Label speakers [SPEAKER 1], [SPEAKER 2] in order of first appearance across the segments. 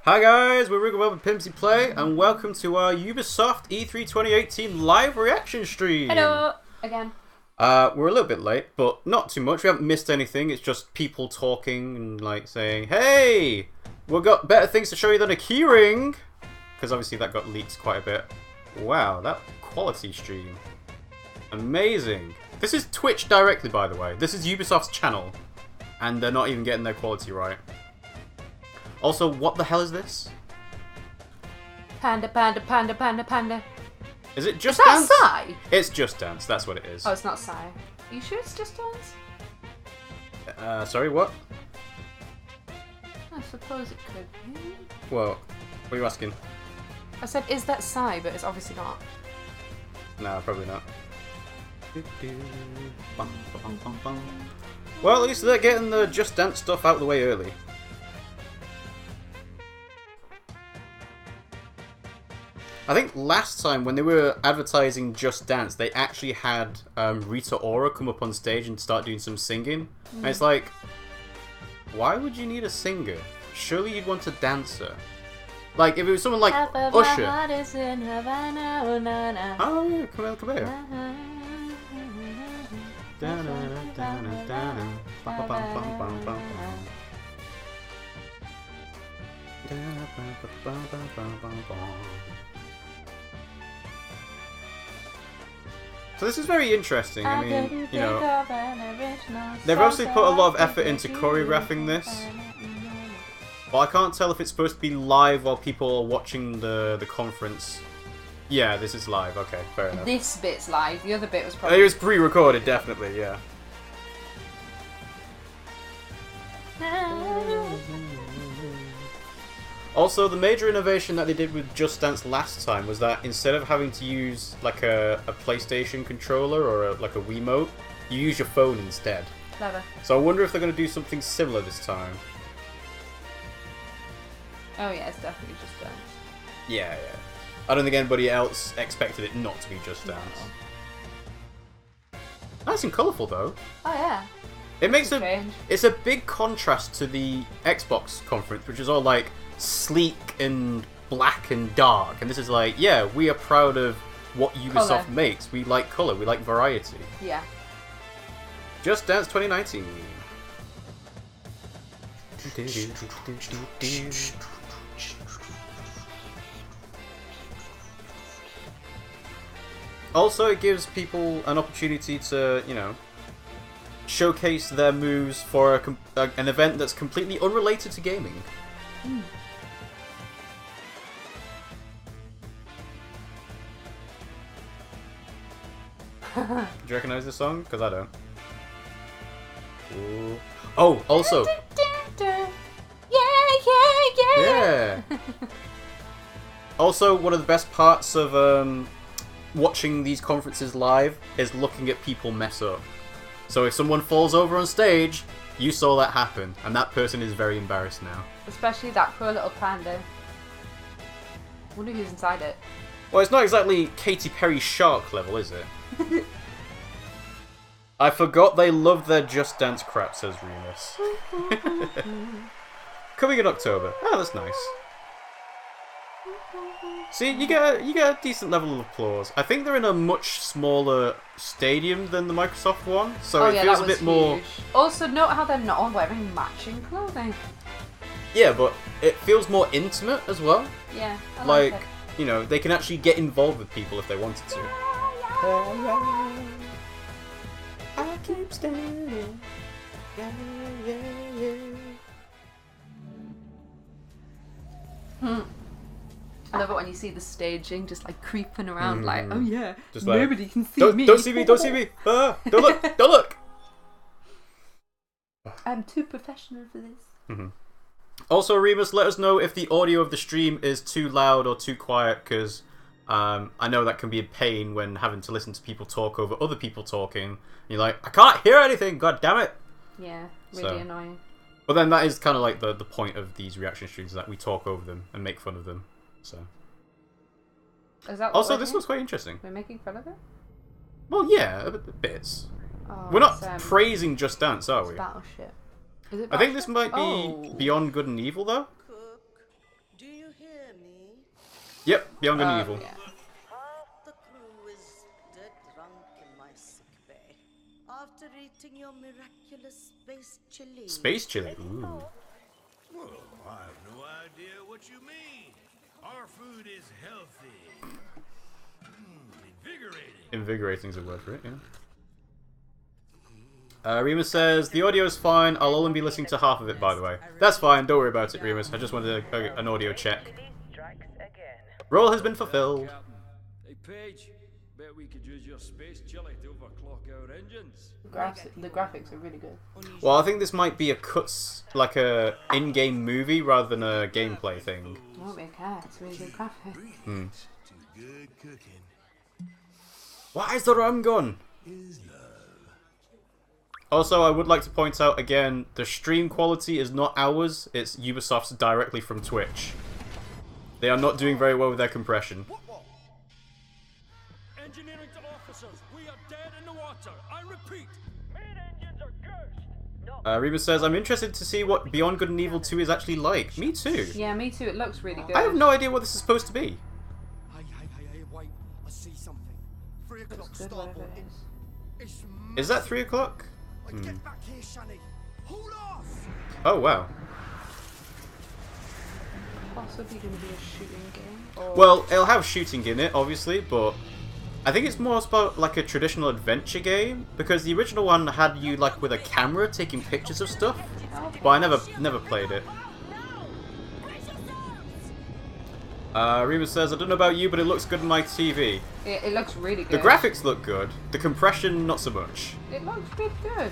[SPEAKER 1] Hi guys, we're Riggle with Pimpsy Play, and welcome to our Ubisoft E3 2018 live reaction stream.
[SPEAKER 2] Hello, again.
[SPEAKER 1] We're a little bit late, but not too much. We haven't missed anything. It's just people talking and like saying, "Hey, we've got better things to show you than a keyring," because obviously that got leaked quite a bit. Wow, that quality stream, amazing. This is Twitch directly, by the way. This is Ubisoft's channel, and they're not even getting their quality right. Also, what the hell is this?
[SPEAKER 2] Panda, panda, panda, panda, panda.
[SPEAKER 1] Is it Just
[SPEAKER 2] Is that
[SPEAKER 1] Dance?
[SPEAKER 2] Psy?
[SPEAKER 1] It's Just Dance, that's what it is.
[SPEAKER 2] Oh, it's not Psy. Are you sure it's Just Dance?
[SPEAKER 1] Sorry, what?
[SPEAKER 2] I suppose it could be.
[SPEAKER 1] Well, what are you asking?
[SPEAKER 2] I said, is that Psy? But it's obviously not.
[SPEAKER 1] No, probably not. Well, at least they're getting the Just Dance stuff out of the way early. I think last time when they were advertising Just Dance, they actually had Rita Ora come up on stage and start doing some singing. And it's like, why would you need a singer? Surely you'd want a dancer. Like, if it was someone like Usher. Oh, yeah, come here, come here. So this is very interesting. I mean, you know, they've obviously put a lot of effort into choreographing this, but I can't tell if it's supposed to be live while people are watching the conference. Yeah, this is live. Okay, fair enough.
[SPEAKER 2] This bit's live. The other bit was probably...
[SPEAKER 1] It was pre-recorded, definitely, yeah. Also, the major innovation that they did with Just Dance last time was that instead of having to use like a PlayStation controller or like a Wiimote, you use your phone instead.
[SPEAKER 2] Clever.
[SPEAKER 1] So I wonder if they're going to do something similar this time.
[SPEAKER 2] Oh yeah, it's definitely Just Dance.
[SPEAKER 1] Yeah, yeah. I don't think anybody else expected it not to be Just Dance. No. Nice and colourful though.
[SPEAKER 2] Oh yeah.
[SPEAKER 1] It makes it's a big contrast to the Xbox conference, which is all like sleek and black and dark, and this is like, yeah, we are proud of what Ubisoft makes. We like colour, we like variety.
[SPEAKER 2] Yeah.
[SPEAKER 1] Just Dance 2019. Also, it gives people an opportunity to, you know, showcase their moves for an event that's completely unrelated to gaming.
[SPEAKER 2] Mm.
[SPEAKER 1] Do you recognise this song? Because I don't. Ooh. Oh, also. Yeah. Also, one of the best parts of watching these conferences live is looking at people mess up. So if someone falls over on stage, you saw that happen, and that person is very embarrassed now.
[SPEAKER 2] Especially that poor little panda. Wonder who's inside it.
[SPEAKER 1] Well, it's not exactly Katy Perry shark level, is it? I forgot they love their Just Dance crap, says Remus. Coming in October. Oh, that's nice. See, you get a decent level of applause. I think they're in a much smaller stadium than the Microsoft one, so it feels a bit more...
[SPEAKER 2] Also, note how they're not all wearing matching clothing.
[SPEAKER 1] Yeah, but it feels more intimate as well.
[SPEAKER 2] Yeah, I
[SPEAKER 1] like
[SPEAKER 2] it.
[SPEAKER 1] You know, they can actually get involved with people if they wanted to. I keep standing. Yeah, yeah, yeah.
[SPEAKER 2] I love it when you see the staging just like creeping around, like, oh yeah,
[SPEAKER 1] just
[SPEAKER 2] nobody
[SPEAKER 1] like,
[SPEAKER 2] can see me.
[SPEAKER 1] Don't see me, don't see me. Don't look, don't look.
[SPEAKER 2] I'm too professional for this.
[SPEAKER 1] Mm-hmm. Also, Remus, let us know if the audio of the stream is too loud or too quiet, because I know that can be a pain when having to listen to people talk over other people talking. And you're like, I can't hear anything, god damn it!
[SPEAKER 2] Yeah, really annoying.
[SPEAKER 1] But then that is kind of like the point of these reaction streams, that we talk over them and make fun of them. So.
[SPEAKER 2] Is that what
[SPEAKER 1] Also,
[SPEAKER 2] we're
[SPEAKER 1] this
[SPEAKER 2] doing?
[SPEAKER 1] looks quite interesting.
[SPEAKER 2] We're making fun of it?
[SPEAKER 1] Well, yeah, bits.
[SPEAKER 2] Oh,
[SPEAKER 1] We're not praising Just Dance, are we?
[SPEAKER 2] Battleship. Is it
[SPEAKER 1] I think this
[SPEAKER 2] Battleship?
[SPEAKER 1] might be Beyond Good and Evil, though.
[SPEAKER 3] Cook, do you hear me?
[SPEAKER 1] Yep, Beyond Good and Evil.
[SPEAKER 2] Yeah.
[SPEAKER 3] Half the crew is dead drunk in my sick bay after eating your miraculous space chili.
[SPEAKER 1] Space chili. Ooh.
[SPEAKER 4] Well, I have no idea what you mean. Our food is healthy. Invigorating.
[SPEAKER 1] Invigorating is a word for it, yeah. Remus says, the audio is fine, I'll only be listening to half of it, by the way. That's fine, don't worry about it, Remus. I just wanted an audio check. Role has been fulfilled.
[SPEAKER 5] Hey, Paige, bet we could use your space chili to overclock our engines.
[SPEAKER 2] The graphics are really good.
[SPEAKER 1] Well, I think this might be like a in-game movie rather than a gameplay thing.
[SPEAKER 2] I won't be a cat, it's really good graphics.
[SPEAKER 1] Hmm.
[SPEAKER 4] Good cooking.
[SPEAKER 1] Why is the rum gone? Also, I would like to point out again, the stream quality is not ours, it's Ubisoft's directly from Twitch. They are not doing very well with their compression.
[SPEAKER 5] Engineering to officers, we are dead in the water. I repeat, main engines are cursed.
[SPEAKER 1] Reba says, I'm interested to see what Beyond Good and Evil 2 is actually like. Me too.
[SPEAKER 2] Yeah, me too. It looks really good.
[SPEAKER 1] I have no idea what this is supposed to be.
[SPEAKER 6] Hey, wait. I see something. 3 o'clock
[SPEAKER 2] Looks good,
[SPEAKER 6] starboard.
[SPEAKER 2] whatever it is.
[SPEAKER 6] It's
[SPEAKER 1] Is that 3 o'clock?
[SPEAKER 6] Get back here, Shani. Hold off!
[SPEAKER 1] Oh, wow.
[SPEAKER 2] Possibly going to be a shooting game. Or...
[SPEAKER 1] Well, it'll have shooting in it, obviously, but I think it's more about like a traditional adventure game, because the original one had you like with a camera taking pictures of stuff, but I never played it. Reba says, I don't know about you, but it looks good on my TV.
[SPEAKER 2] It looks really good.
[SPEAKER 1] The graphics look good, the compression not so much.
[SPEAKER 2] It looks really good.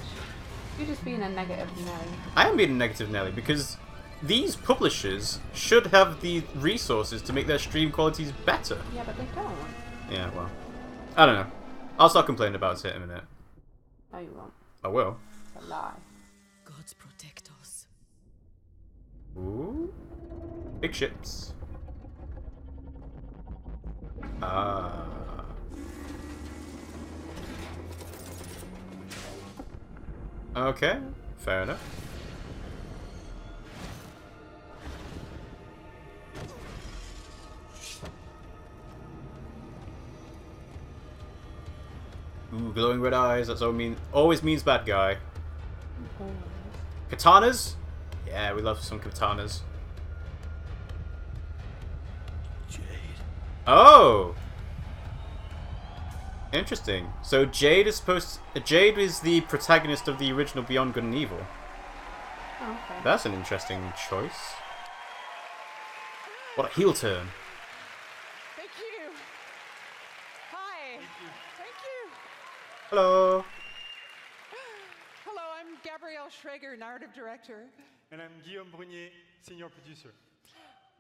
[SPEAKER 2] You're just being a negative Nelly.
[SPEAKER 1] I am being a negative Nelly, because these publishers should have the resources to make their stream qualities better.
[SPEAKER 2] Yeah, but they don't.
[SPEAKER 1] Yeah, well, I don't know. I'll start complaining about it in a minute.
[SPEAKER 2] No, you won't.
[SPEAKER 1] I will.
[SPEAKER 2] It's a lie.
[SPEAKER 3] Gods protect us.
[SPEAKER 1] Ooh. Big ships. Ah. Okay, fair enough. Ooh, glowing red eyes, that's always means bad guy. Katanas? Yeah, we love some katanas.
[SPEAKER 4] Jade.
[SPEAKER 1] Oh! Interesting. So Jade is Jade is the protagonist of the original Beyond Good and Evil.
[SPEAKER 2] Oh, okay.
[SPEAKER 1] That's an interesting choice. What a heel turn.
[SPEAKER 7] Thank you. Hi. Thank you.
[SPEAKER 1] Hello.
[SPEAKER 7] Hello, I'm Gabrielle Schrager, narrative director.
[SPEAKER 8] And I'm Guillaume Brunier, senior producer.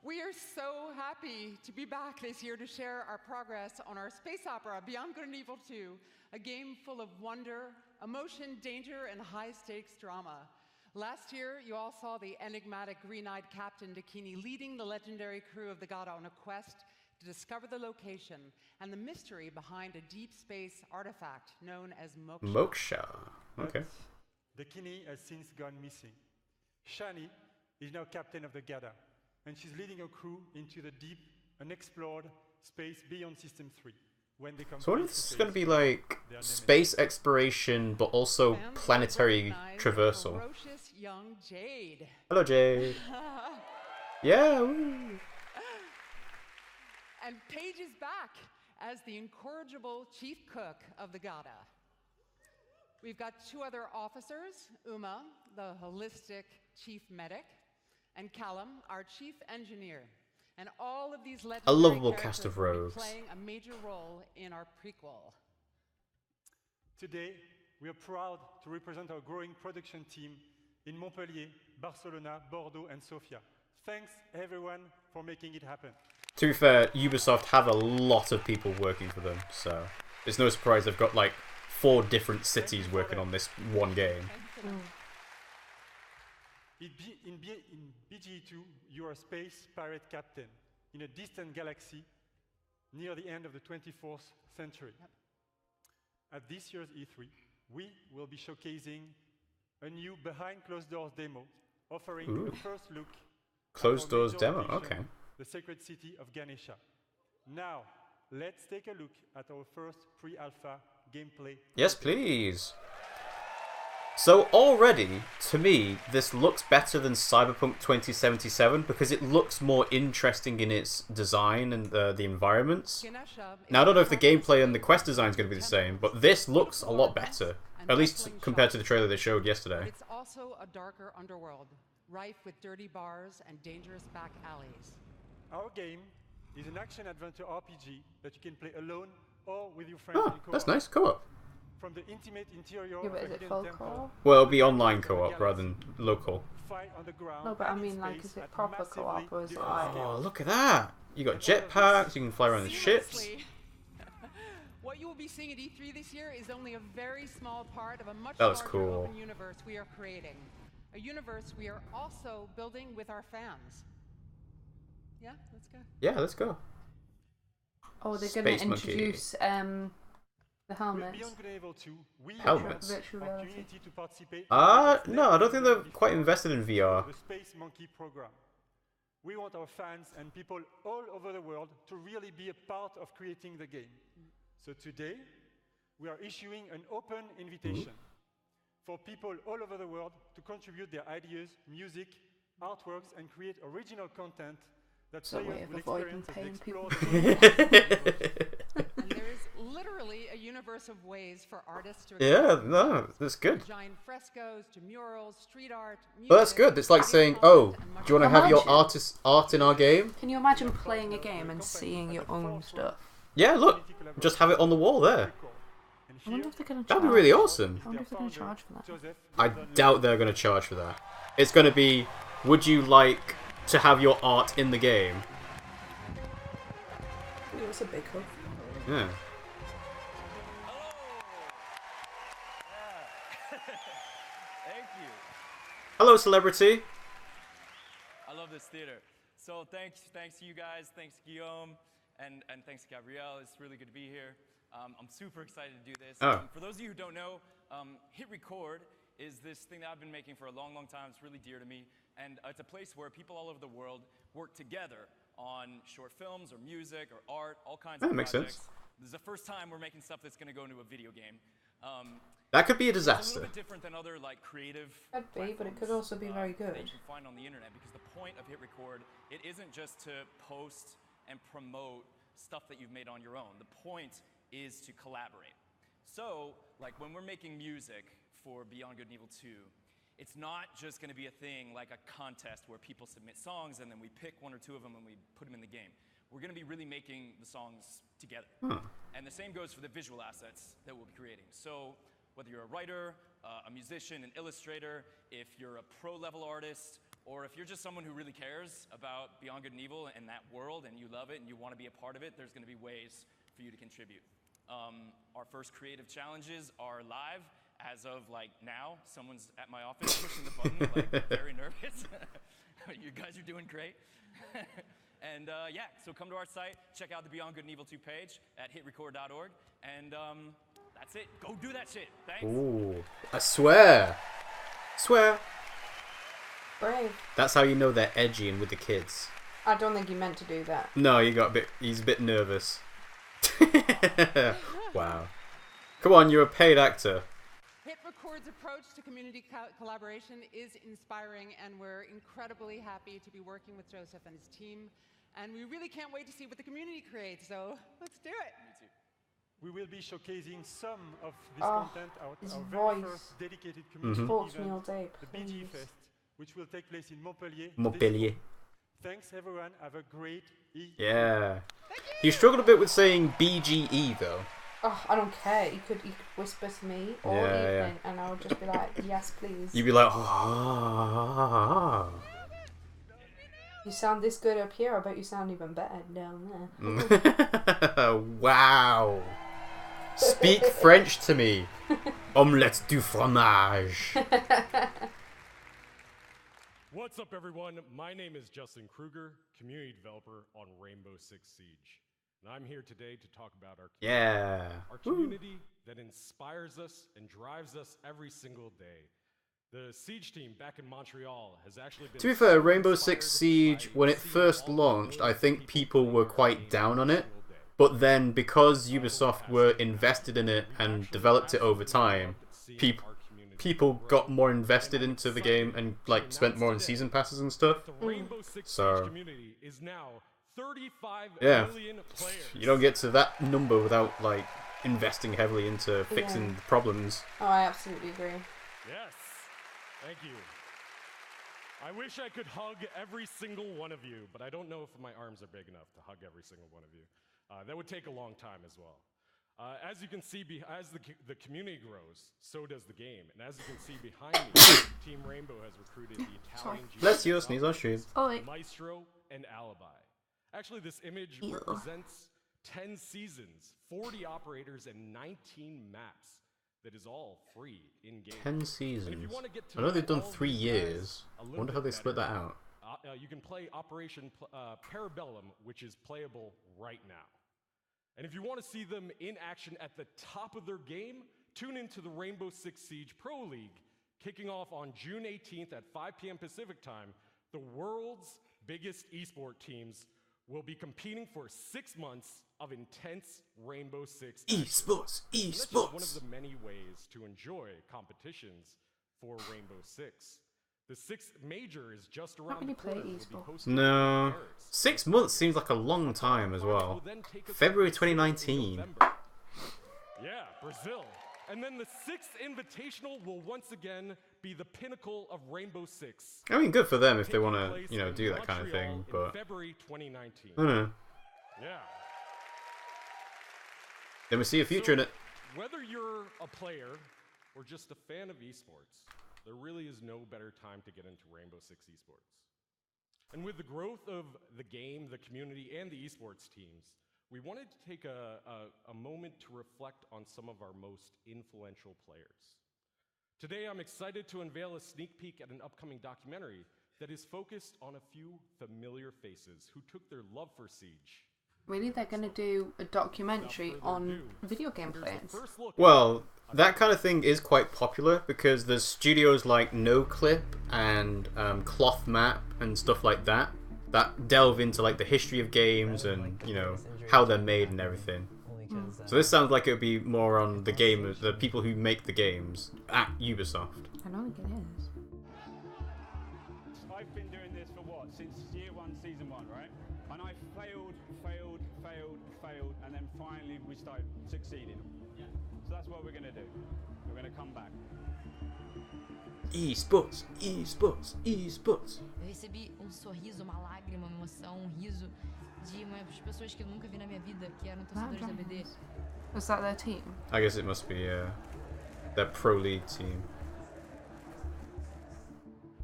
[SPEAKER 7] We are so happy to be back this year to share our progress on our space opera, Beyond Good and Evil 2, a game full of wonder, emotion, danger, and high-stakes drama. Last year, you all saw the enigmatic green-eyed Captain Dakini leading the legendary crew of the Gada on a quest to discover the location and the mystery behind a deep space artifact known as Moksha.
[SPEAKER 1] Moksha. Okay.
[SPEAKER 8] Dakini has since gone missing. Shani is now captain of the Gada, and she's leading a crew into the deep, unexplored space beyond System 3. When they come
[SPEAKER 1] So what if
[SPEAKER 8] face
[SPEAKER 1] this
[SPEAKER 8] to
[SPEAKER 1] is going to
[SPEAKER 8] face
[SPEAKER 1] be like
[SPEAKER 8] their
[SPEAKER 1] space exploration, but also
[SPEAKER 7] Fans will
[SPEAKER 1] planetary
[SPEAKER 7] recognize
[SPEAKER 1] traversal?
[SPEAKER 7] Ferocious young Jade.
[SPEAKER 1] Hello, Jade. Yeah. Woo.
[SPEAKER 7] And Paige is back as the incorrigible chief cook of the Gada. We've got 2 other officers, Uma, the holistic chief medic, and Callum, our chief engineer. And all of these legendary
[SPEAKER 1] lovable
[SPEAKER 7] characters
[SPEAKER 1] cast of
[SPEAKER 7] will be
[SPEAKER 1] rogues.
[SPEAKER 7] playing a major role in our prequel.
[SPEAKER 8] Today, we are proud to represent our growing production team in Montpellier, Barcelona, Bordeaux, and Sofia. Thanks everyone for making it happen.
[SPEAKER 1] To be fair, Ubisoft have a lot of people working for them, so it's no surprise they've got like 4 different cities working on this one game.
[SPEAKER 8] In BGE2, you are a space pirate captain in a distant galaxy near the end of the 24th century. At this year's E3, we will be showcasing a new behind closed doors demo offering a first look
[SPEAKER 1] Closed
[SPEAKER 8] at our
[SPEAKER 1] doors
[SPEAKER 8] major
[SPEAKER 1] demo,
[SPEAKER 8] location,
[SPEAKER 1] okay.
[SPEAKER 8] the sacred city of Ganesha. Now, let's take a look at our first pre-alpha gameplay.
[SPEAKER 1] Yes, please. So already, to me, this looks better than Cyberpunk 2077 because it looks more interesting in its design and the environments. Now, I don't know if the gameplay and the quest design is going to be the same, but this looks a lot better, at least compared to the trailer they showed yesterday.
[SPEAKER 7] It's also a darker underworld, rife with dirty bars and dangerous back alleys.
[SPEAKER 8] Our game is an action-adventure RPG that you can play alone or with your friends in co-op.
[SPEAKER 1] That's nice, co-op.
[SPEAKER 8] From the intimate interior
[SPEAKER 2] Yeah,
[SPEAKER 8] of
[SPEAKER 2] but
[SPEAKER 8] a
[SPEAKER 2] is it
[SPEAKER 8] hidden
[SPEAKER 2] full
[SPEAKER 8] temple,
[SPEAKER 2] co-op?
[SPEAKER 1] Well, it'll be online co-op rather than local.
[SPEAKER 8] fight on the ground
[SPEAKER 2] No, but I
[SPEAKER 8] and in
[SPEAKER 2] mean, like,
[SPEAKER 8] space
[SPEAKER 2] is it
[SPEAKER 8] at
[SPEAKER 2] proper
[SPEAKER 8] massively
[SPEAKER 2] co-op or is it
[SPEAKER 8] different
[SPEAKER 2] like...
[SPEAKER 1] Oh, look at that! You got jetpacks, you can fly around the ships.
[SPEAKER 7] Seamlessly. What you will be seeing at E3 this year is only a very small part of a much
[SPEAKER 1] That looks
[SPEAKER 7] larger
[SPEAKER 1] cool.
[SPEAKER 7] open universe we are creating. A universe we are also building with our fans. Yeah, let's go.
[SPEAKER 1] Yeah, let's go.
[SPEAKER 2] Oh, they're going
[SPEAKER 1] Space
[SPEAKER 2] to
[SPEAKER 1] monkey.
[SPEAKER 2] introduce the
[SPEAKER 8] With
[SPEAKER 2] helmets.
[SPEAKER 8] Beyond Good and Evil 2, we
[SPEAKER 1] Helmets.
[SPEAKER 8] have
[SPEAKER 2] Virtual
[SPEAKER 8] the
[SPEAKER 2] reality.
[SPEAKER 8] opportunity to participate
[SPEAKER 1] No, I don't think they're quite invested in VR.
[SPEAKER 8] The Space Monkey program. We want our fans and people all over the world to really be a part of creating the game. So today, we are issuing an open invitation for people all over the world to contribute their ideas, music, artworks, and create original content that
[SPEAKER 2] It's a way
[SPEAKER 8] players
[SPEAKER 2] of
[SPEAKER 8] will
[SPEAKER 2] avoiding
[SPEAKER 8] experience as they
[SPEAKER 2] paying
[SPEAKER 8] explore
[SPEAKER 2] people.
[SPEAKER 7] And there is literally a universe of ways for artists to
[SPEAKER 1] Yeah,
[SPEAKER 7] express
[SPEAKER 1] no,
[SPEAKER 7] themselves.
[SPEAKER 1] that's good.
[SPEAKER 7] Giant frescoes to murals, street art, music,
[SPEAKER 1] Well, that's good. It's like
[SPEAKER 7] video
[SPEAKER 1] saying,
[SPEAKER 7] content,
[SPEAKER 1] oh,
[SPEAKER 7] and much
[SPEAKER 1] do you want to
[SPEAKER 7] more.
[SPEAKER 1] have your
[SPEAKER 2] Imagine.
[SPEAKER 1] art in our game?
[SPEAKER 2] Can you imagine playing a game and seeing your own stuff?
[SPEAKER 1] Yeah, look, just have it on the wall there.
[SPEAKER 8] And
[SPEAKER 2] I wonder if they're going to
[SPEAKER 1] That'd
[SPEAKER 2] charge.
[SPEAKER 1] be really awesome.
[SPEAKER 2] I wonder if they're going to charge for that.
[SPEAKER 8] Joseph
[SPEAKER 1] I doubt they're going to charge for that. It's going to be, would you like to have your art in the game?
[SPEAKER 2] It was a big hook.
[SPEAKER 1] Yeah.
[SPEAKER 9] Thank you.
[SPEAKER 1] Hello, celebrity.
[SPEAKER 9] I love this theater. So thanks to you guys, thanks Guillaume, and thanks to Gabrielle. It's really good to be here. I'm super excited to do this.
[SPEAKER 1] Oh.
[SPEAKER 9] For those of you who don't know, Hit Record is this thing that I've been making for a long, long time. It's really dear to me. And it's a place where people all over the world work together on short films or music or art, all kinds of
[SPEAKER 1] That makes
[SPEAKER 9] projects.
[SPEAKER 1] sense.
[SPEAKER 9] This is the first time we're making stuff that's going to go into a video game.
[SPEAKER 1] That could be a
[SPEAKER 9] It's a little
[SPEAKER 1] disaster.
[SPEAKER 9] bit different than other like creative.
[SPEAKER 2] Could be, but it could
[SPEAKER 9] platforms,
[SPEAKER 2] also be very
[SPEAKER 9] That
[SPEAKER 2] good.
[SPEAKER 9] you can find on the internet, because the point of Hit Record, it isn't just to post and promote stuff that you've made on your own. The point is to collaborate. So, like when we're making music for Beyond Good and Evil 2, it's not just going to be a thing like a contest where people submit songs and then we pick one or two of them and we put them in the game. We're going to be really making the songs together. And the same goes for the visual assets that we'll be creating. So whether you're a writer, a musician, an illustrator, if you're a pro-level artist, or if you're just someone who really cares about Beyond Good and Evil and that world and you love it and you want to be a part of it, there's going to be ways for you to contribute. Our first creative challenges are live. As of like now, someone's at my office pushing the button, like very nervous. You guys are doing great. And yeah, so come to our site, check out the Beyond Good and Evil 2 page at hitrecord.org, and that's it. Go do that shit. Thanks.
[SPEAKER 1] Ooh, I swear. Swear.
[SPEAKER 2] Brave.
[SPEAKER 1] That's how you know they're edgy and with the kids.
[SPEAKER 2] I don't think he meant to do that.
[SPEAKER 1] No, he's a bit nervous. Wow. Come on, you're a paid actor.
[SPEAKER 7] Hit Record's approach to community collaboration is inspiring, and we're incredibly happy to be working with Joseph and his team. And we really can't wait to see what the community creates, so let's do it.
[SPEAKER 9] Me too.
[SPEAKER 8] We will be showcasing some of this
[SPEAKER 2] Oh,
[SPEAKER 8] content at
[SPEAKER 2] his
[SPEAKER 8] our very
[SPEAKER 2] voice.
[SPEAKER 8] first dedicated community
[SPEAKER 2] Talk to me all
[SPEAKER 8] event,
[SPEAKER 2] day,
[SPEAKER 8] the BG
[SPEAKER 2] please.
[SPEAKER 8] Fest, which will take place in Montpellier. this
[SPEAKER 1] Montpellier.
[SPEAKER 8] fall. Thanks everyone. Have a great E3.
[SPEAKER 1] Yeah. You struggled a bit with saying BGE though.
[SPEAKER 2] Oh, I don't care. He could whisper to me all evening, and I would just be like, yes, please.
[SPEAKER 1] You'd be like, oh.
[SPEAKER 2] You sound this good up here. I bet you sound even better down there.
[SPEAKER 1] Wow. Speak French to me. Omelette du fromage.
[SPEAKER 10] What's up, everyone? My name is Justin Kruger, community developer on Rainbow Six Siege. And I'm here today to talk about our community that inspires us and drives us every single day. The Siege team back in Montreal has actually been...
[SPEAKER 1] To be fair, Rainbow Six Siege, when it first launched, I think people were quite down on it. But then, because Ubisoft were invested in it and developed it over time, people got more invested into the game and like spent more on season passes and stuff. So, yeah, you don't get to that number without like investing heavily into fixing the problems.
[SPEAKER 2] Oh, I absolutely agree.
[SPEAKER 10] Yes, thank you. I wish I could hug every single one of you, but I don't know if my arms are big enough to hug every single one of you. That would take a long time as well. As you can see, as the community grows, so does the game. And as you can see behind me, Team Rainbow has recruited the Italian
[SPEAKER 1] Bless you, sneeze on stream.
[SPEAKER 10] Maestro and Alibi. Actually, this image represents 10 seasons, 40 operators, and 19 maps. That is all free in-game.
[SPEAKER 1] 10 seasons. I know they've done 3 years. I wonder how they split that out.
[SPEAKER 10] You can play Operation Parabellum, which is playable right now. And if you want to see them in action at the top of their game, tune into the Rainbow Six Siege Pro League, kicking off on June 18th at 5 p.m. Pacific time. The world's biggest esport teams will be competing for 6 months of intense Rainbow Six
[SPEAKER 1] esports.
[SPEAKER 10] That's just one of the many ways to enjoy competitions for Rainbow Six. The 6th major is just around the corner.
[SPEAKER 1] No. 6 months seems like a long time as well. February 2019.
[SPEAKER 10] Yeah, Brazil. And then the 6th Invitational will once again be the pinnacle of Rainbow Six.
[SPEAKER 1] I mean, good for them if they want to, you know, do that kind of thing, but...
[SPEAKER 10] February 2019.
[SPEAKER 1] I don't know.
[SPEAKER 10] Yeah.
[SPEAKER 1] Then we see a future in it.
[SPEAKER 10] Whether you're a player or just a fan of esports, there really is no better time to get into Rainbow Six esports. And with the growth of the game, the community, and the esports teams, we wanted to take a moment to reflect on some of our most influential players. Today, I'm excited to unveil a sneak peek at an upcoming documentary that is focused on a few familiar faces who took their love for Siege.
[SPEAKER 2] Really? They're going to do a documentary on video game players?
[SPEAKER 1] Well, that kind of thing is quite popular because there's studios like NoClip and Cloth Map and stuff like that that delve into like the history of games and, you know, how they're made and everything. So this sounds like it would be more on the game, the people who make the games at Ubisoft.
[SPEAKER 2] I don't think it is.
[SPEAKER 11] I've been doing this for what? Since year 1, season 1, right? And I failed, and then finally we started succeeding. So that's what we're going to do. We're going to come back.
[SPEAKER 1] Esports.
[SPEAKER 12] Eu recebi sorriso, uma lágrima, uma emoção, riso de umas pessoas que eu nunca vi na minha vida, que eram torcedores da BD.
[SPEAKER 2] Was that their team?
[SPEAKER 1] I guess it must be their Pro League team.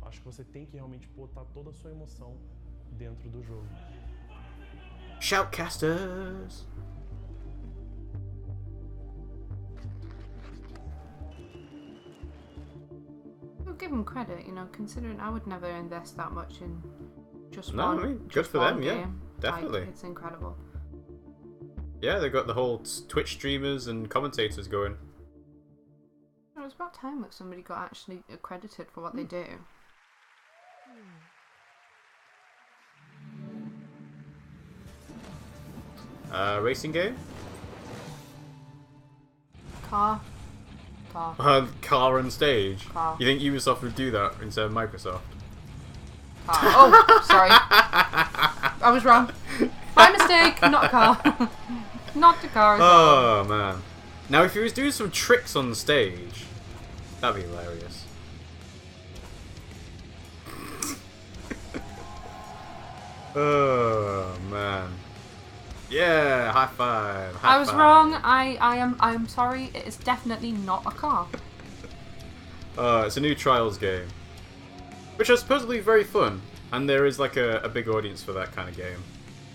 [SPEAKER 13] Acho que você tem que realmente botar toda a sua emoção dentro do jogo.
[SPEAKER 1] Shoutcasters.
[SPEAKER 2] I'll give them credit, you know, considering I would never invest that much in just
[SPEAKER 1] one.
[SPEAKER 2] I mean,
[SPEAKER 1] good for them, yeah,
[SPEAKER 2] game.
[SPEAKER 1] definitely.
[SPEAKER 2] Like, it's incredible.
[SPEAKER 1] Yeah, they've got the whole Twitch streamers and commentators going.
[SPEAKER 2] It was about time that somebody got actually accredited for what they do.
[SPEAKER 1] Racing game?
[SPEAKER 2] Car
[SPEAKER 1] on stage?
[SPEAKER 2] Car.
[SPEAKER 1] You think Ubisoft would do that instead of Microsoft?
[SPEAKER 2] Oh, sorry. I was wrong. My mistake, not a car. Not the car.
[SPEAKER 1] Oh, man. Now, if he was doing some tricks on stage, that'd be hilarious. Oh, man. Yeah, high five.
[SPEAKER 2] I was wrong. I am sorry. It is definitely not a car.
[SPEAKER 1] It's a new Trials game, which is supposedly very fun, and there is like a big audience for that kind of game.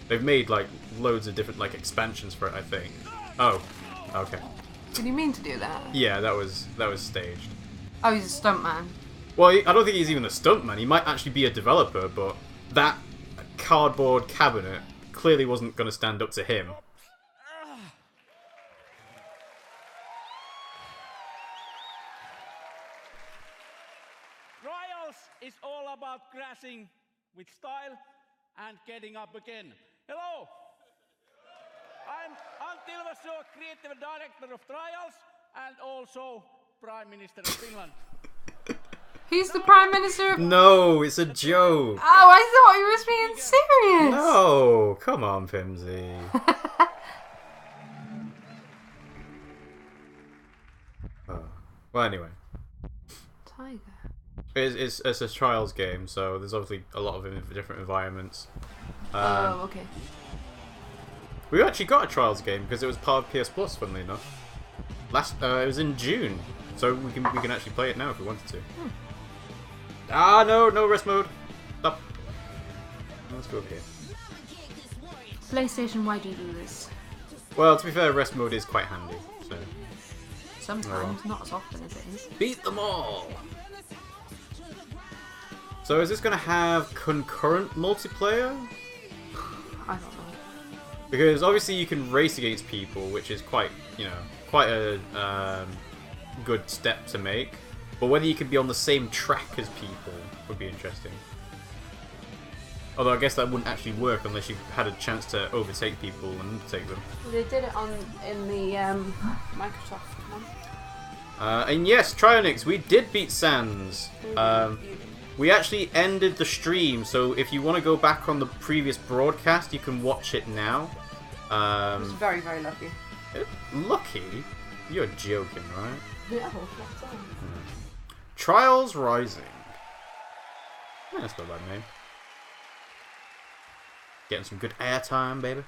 [SPEAKER 1] They've made like loads of different like expansions for it, I think. Oh, okay.
[SPEAKER 2] Did you mean to do that?
[SPEAKER 1] Yeah, that was staged.
[SPEAKER 2] Oh, he's a stuntman.
[SPEAKER 1] Well, I don't think he's even a stuntman. He might actually be a developer, but that cardboard cabinet clearly wasn't going to stand up to him.
[SPEAKER 11] Trials is all about crashing with style and getting up again. Hello! I'm Antti Ilvassuo, creative director of Trials and also Prime Minister of Finland.
[SPEAKER 2] He's the Prime Minister of...
[SPEAKER 1] No, it's a joke.
[SPEAKER 2] Oh, I thought he was being serious.
[SPEAKER 1] No, come on, Pimsy. Well, anyway.
[SPEAKER 2] Tiger.
[SPEAKER 1] It's a Trials game, so there's obviously a lot of different environments.
[SPEAKER 2] Oh, okay.
[SPEAKER 1] We actually got a Trials game because it was part of PS Plus, funnily enough. It was in June, so we can actually play it now if we wanted to. Ah, no rest mode. Stop. Let's go over here.
[SPEAKER 2] PlayStation, why do you do this?
[SPEAKER 1] Well, to be fair, rest mode is quite handy. So.
[SPEAKER 2] Sometimes, not as often as it is.
[SPEAKER 1] Beat them all! So is this going to have concurrent multiplayer?
[SPEAKER 2] I don't know.
[SPEAKER 1] Because obviously you can race against people, which is quite a good step to make. But whether you can be on the same track as people would be interesting. Although I guess that wouldn't actually work unless you had a chance to overtake people and undertake them.
[SPEAKER 2] They did it in the Microsoft one.
[SPEAKER 1] And yes, Trionix, we did beat Sans. We actually ended the stream, so if you want to go back on the previous broadcast, you can watch it now.
[SPEAKER 2] I was very, very lucky.
[SPEAKER 1] Lucky? You're joking, right?
[SPEAKER 2] No, not at all.
[SPEAKER 1] Trials Rising. Yeah, that's not a bad name. Getting some good airtime, baby.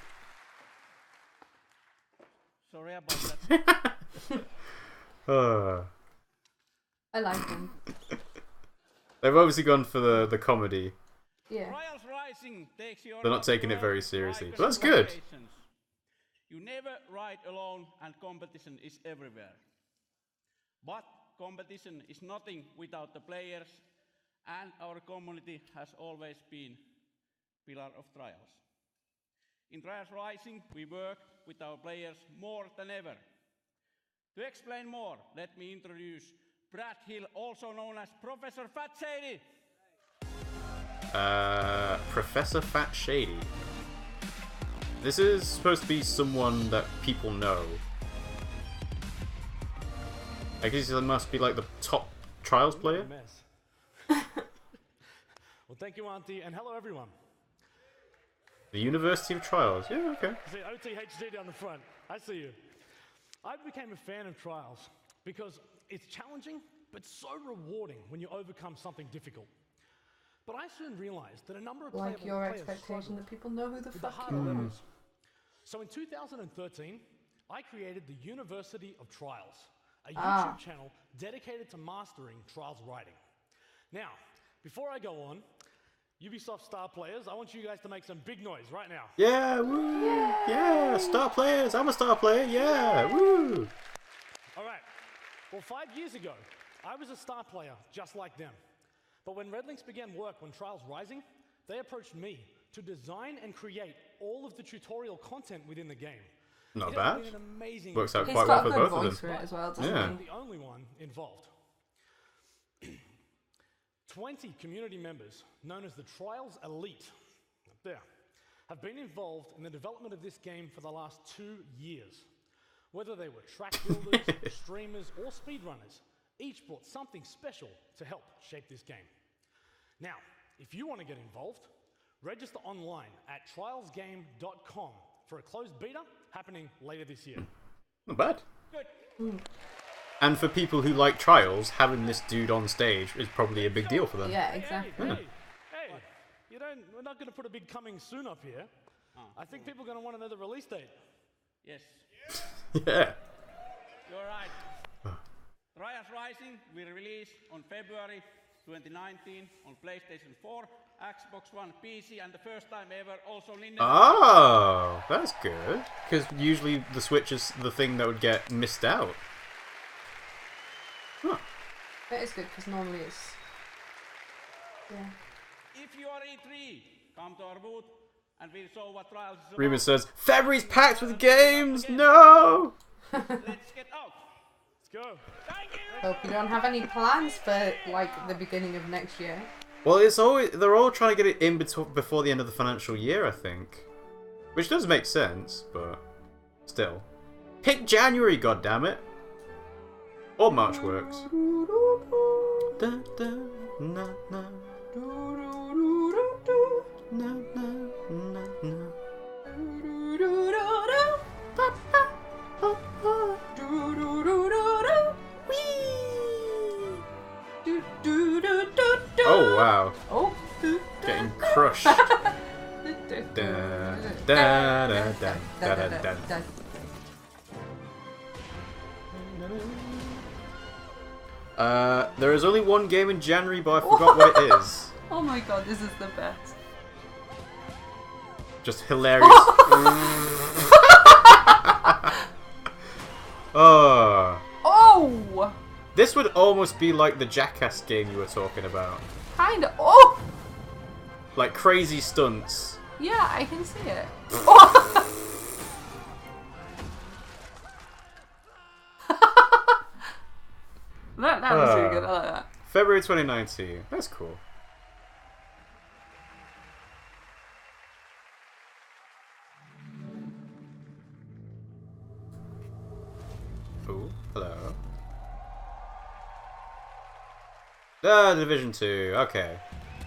[SPEAKER 11] Sorry about that.
[SPEAKER 2] I like them.
[SPEAKER 1] They've obviously gone for the comedy.
[SPEAKER 2] Yeah.
[SPEAKER 11] Trials Rising takes you
[SPEAKER 1] They're not taking it very seriously, but that's good.
[SPEAKER 11] You never ride alone and competition is everywhere. But competition is nothing without the players, and our community has always been pillar of Trials. In Trials Rising, we work with our players more than ever. To explain more, let me introduce Brad Hill, also known as Professor Fat Shady.
[SPEAKER 1] Professor Fat Shady. This is supposed to be someone that people know. I guess he must be like the top Trials player.
[SPEAKER 13] Well, thank you, Auntie, and hello, everyone.
[SPEAKER 1] The University of Trials. Yeah, okay.
[SPEAKER 13] See OTHD down the front. I see you. I became a fan of Trials because it's challenging, but so rewarding when you overcome something difficult. But I soon realized that a number of
[SPEAKER 2] like your
[SPEAKER 13] players
[SPEAKER 2] expectation that people know who the fuck
[SPEAKER 13] harder
[SPEAKER 2] you are.
[SPEAKER 13] levels. So in 2013, I created the University of Trials, a YouTube channel dedicated to mastering Trials writing. Now, before I go on, Ubisoft star players, I want you guys to make some big noise right now.
[SPEAKER 1] Yeah, woo! Yeah, star players! I'm a star player, yeah, woo!
[SPEAKER 13] Alright, well 5 years ago, I was a star player just like them. But when Redlinks began work on Trials Rising, they approached me to design and create all of the tutorial content within the game.
[SPEAKER 1] Not bad.
[SPEAKER 13] An amazing
[SPEAKER 1] Works out quite well for both of them.
[SPEAKER 2] For it as well, doesn't
[SPEAKER 1] yeah.
[SPEAKER 2] he?
[SPEAKER 13] The only one involved. 20 community members, known as the Trials Elite, up there, have been involved in the development of this game for the last 2 years. Whether they were track builders, streamers, or speedrunners, each brought something special to help shape this game. Now, if you want to get involved, register online at trialsgame.com for a closed beta happening later this year.
[SPEAKER 1] Not bad.
[SPEAKER 13] Good.
[SPEAKER 1] And for people who like Trials, having this dude on stage is probably a big deal for them.
[SPEAKER 2] Yeah, exactly.
[SPEAKER 13] Hey, we're not going to put a big coming soon up here. I think people are going to want to know the release date.
[SPEAKER 11] Yes.
[SPEAKER 1] Yeah.
[SPEAKER 11] You're right. Trials Rising will release on February 2019 on PlayStation 4, Xbox One, PC, and the first time ever also Nintendo.
[SPEAKER 1] Oh, that's good. Because usually the Switch is the thing that would get missed out. Huh.
[SPEAKER 2] That is good because normally it's. Yeah.
[SPEAKER 11] If you are E3, come to our booth and we'll show what Trials is about.
[SPEAKER 1] Remus says, February's packed with games! No!
[SPEAKER 11] Let's get out.
[SPEAKER 13] Let's go.
[SPEAKER 11] Thank you.
[SPEAKER 2] Hope you don't have any plans for like the beginning of next year.
[SPEAKER 1] Well, it's always they're all trying to get it in before the end of the financial year, I think. Which does make sense, but still. Pick January, goddammit! Or March works. Da, da, na, na. Na, na, na, na. Oh wow!
[SPEAKER 2] Oh,
[SPEAKER 1] getting crushed. Da, da, da, da, da, da, da. There is only one game in January, but I forgot what it is.
[SPEAKER 2] Oh my god, this is the best.
[SPEAKER 1] Just hilarious. Oh.
[SPEAKER 2] Oh!
[SPEAKER 1] This would almost be like the Jackass game you were talking about.
[SPEAKER 2] Kinda. Oh!
[SPEAKER 1] Like crazy stunts.
[SPEAKER 2] Yeah, I can see it. Oh! that was really good. I like that.
[SPEAKER 1] February 2019. That's cool. Ooh, hello. Division 2. Okay.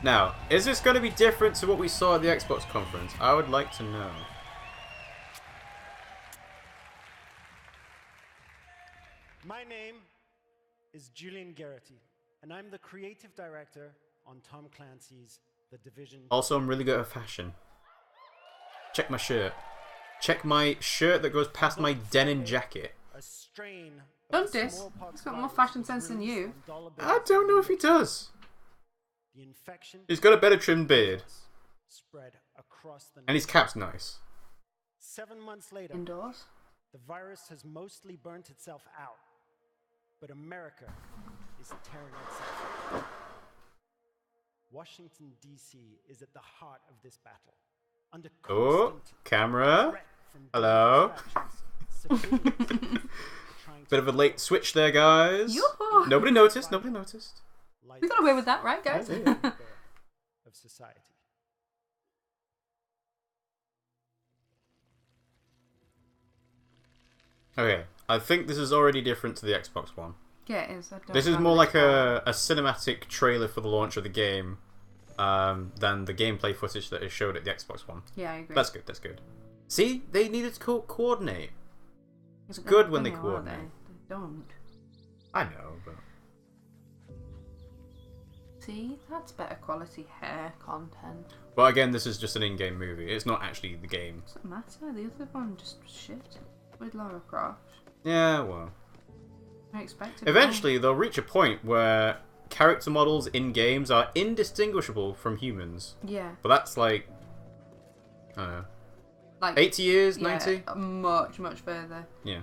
[SPEAKER 1] Now, is this going to be different to what we saw at the Xbox conference? I would like to know.
[SPEAKER 14] My name is Julian Garrity, and I'm the creative director on Tom Clancy's The Division.
[SPEAKER 1] Also, I'm really good at fashion. Check my shirt. Check my shirt that goes past my denim jacket.
[SPEAKER 14] A strain
[SPEAKER 2] Don't diss. He's got more fashion sense than you.
[SPEAKER 1] I don't know if he does.
[SPEAKER 14] The infection
[SPEAKER 1] He's got a better trimmed beard.
[SPEAKER 14] spread across the
[SPEAKER 1] And his cap's nice.
[SPEAKER 14] 7 months later,
[SPEAKER 2] Indoors.
[SPEAKER 14] the virus has mostly burnt itself out. But America is tearing itself apart. Washington, D.C. is at the heart of this battle. Under
[SPEAKER 1] Oh,
[SPEAKER 14] constant
[SPEAKER 1] camera.
[SPEAKER 14] threat from
[SPEAKER 1] Hello.
[SPEAKER 14] civilians are trying to
[SPEAKER 1] Bit of a late switch there, guys.
[SPEAKER 2] Yoo-hoo.
[SPEAKER 1] Nobody noticed. Nobody noticed.
[SPEAKER 2] We got away with that, right, guys?
[SPEAKER 14] of society.
[SPEAKER 1] Okay, I think this is already different to the Xbox One.
[SPEAKER 2] Yeah, it is. I don't
[SPEAKER 1] This is
[SPEAKER 2] find
[SPEAKER 1] more
[SPEAKER 2] it
[SPEAKER 1] like
[SPEAKER 2] fun.
[SPEAKER 1] a cinematic trailer for the launch of the game than the gameplay footage that is showed at the Xbox One.
[SPEAKER 2] Yeah, I agree.
[SPEAKER 1] That's good, that's good. See? They needed to coordinate. It's
[SPEAKER 2] But
[SPEAKER 1] good
[SPEAKER 2] they're
[SPEAKER 1] when they
[SPEAKER 2] funny, aren't
[SPEAKER 1] coordinate.
[SPEAKER 2] They don't.
[SPEAKER 1] I know, but...
[SPEAKER 2] See, that's better quality hair content.
[SPEAKER 1] But again, this is just an in-game movie. It's not actually the game.
[SPEAKER 2] Doesn't matter. The other one just shit with Lara Croft.
[SPEAKER 1] Yeah, well...
[SPEAKER 2] I expected.
[SPEAKER 1] Eventually, they'll reach a point where character models in games are indistinguishable from humans.
[SPEAKER 2] Yeah.
[SPEAKER 1] But that's like... I don't know.
[SPEAKER 2] Like
[SPEAKER 1] 80 years?
[SPEAKER 2] yeah,
[SPEAKER 1] 90?
[SPEAKER 2] Much, much further.
[SPEAKER 1] Yeah.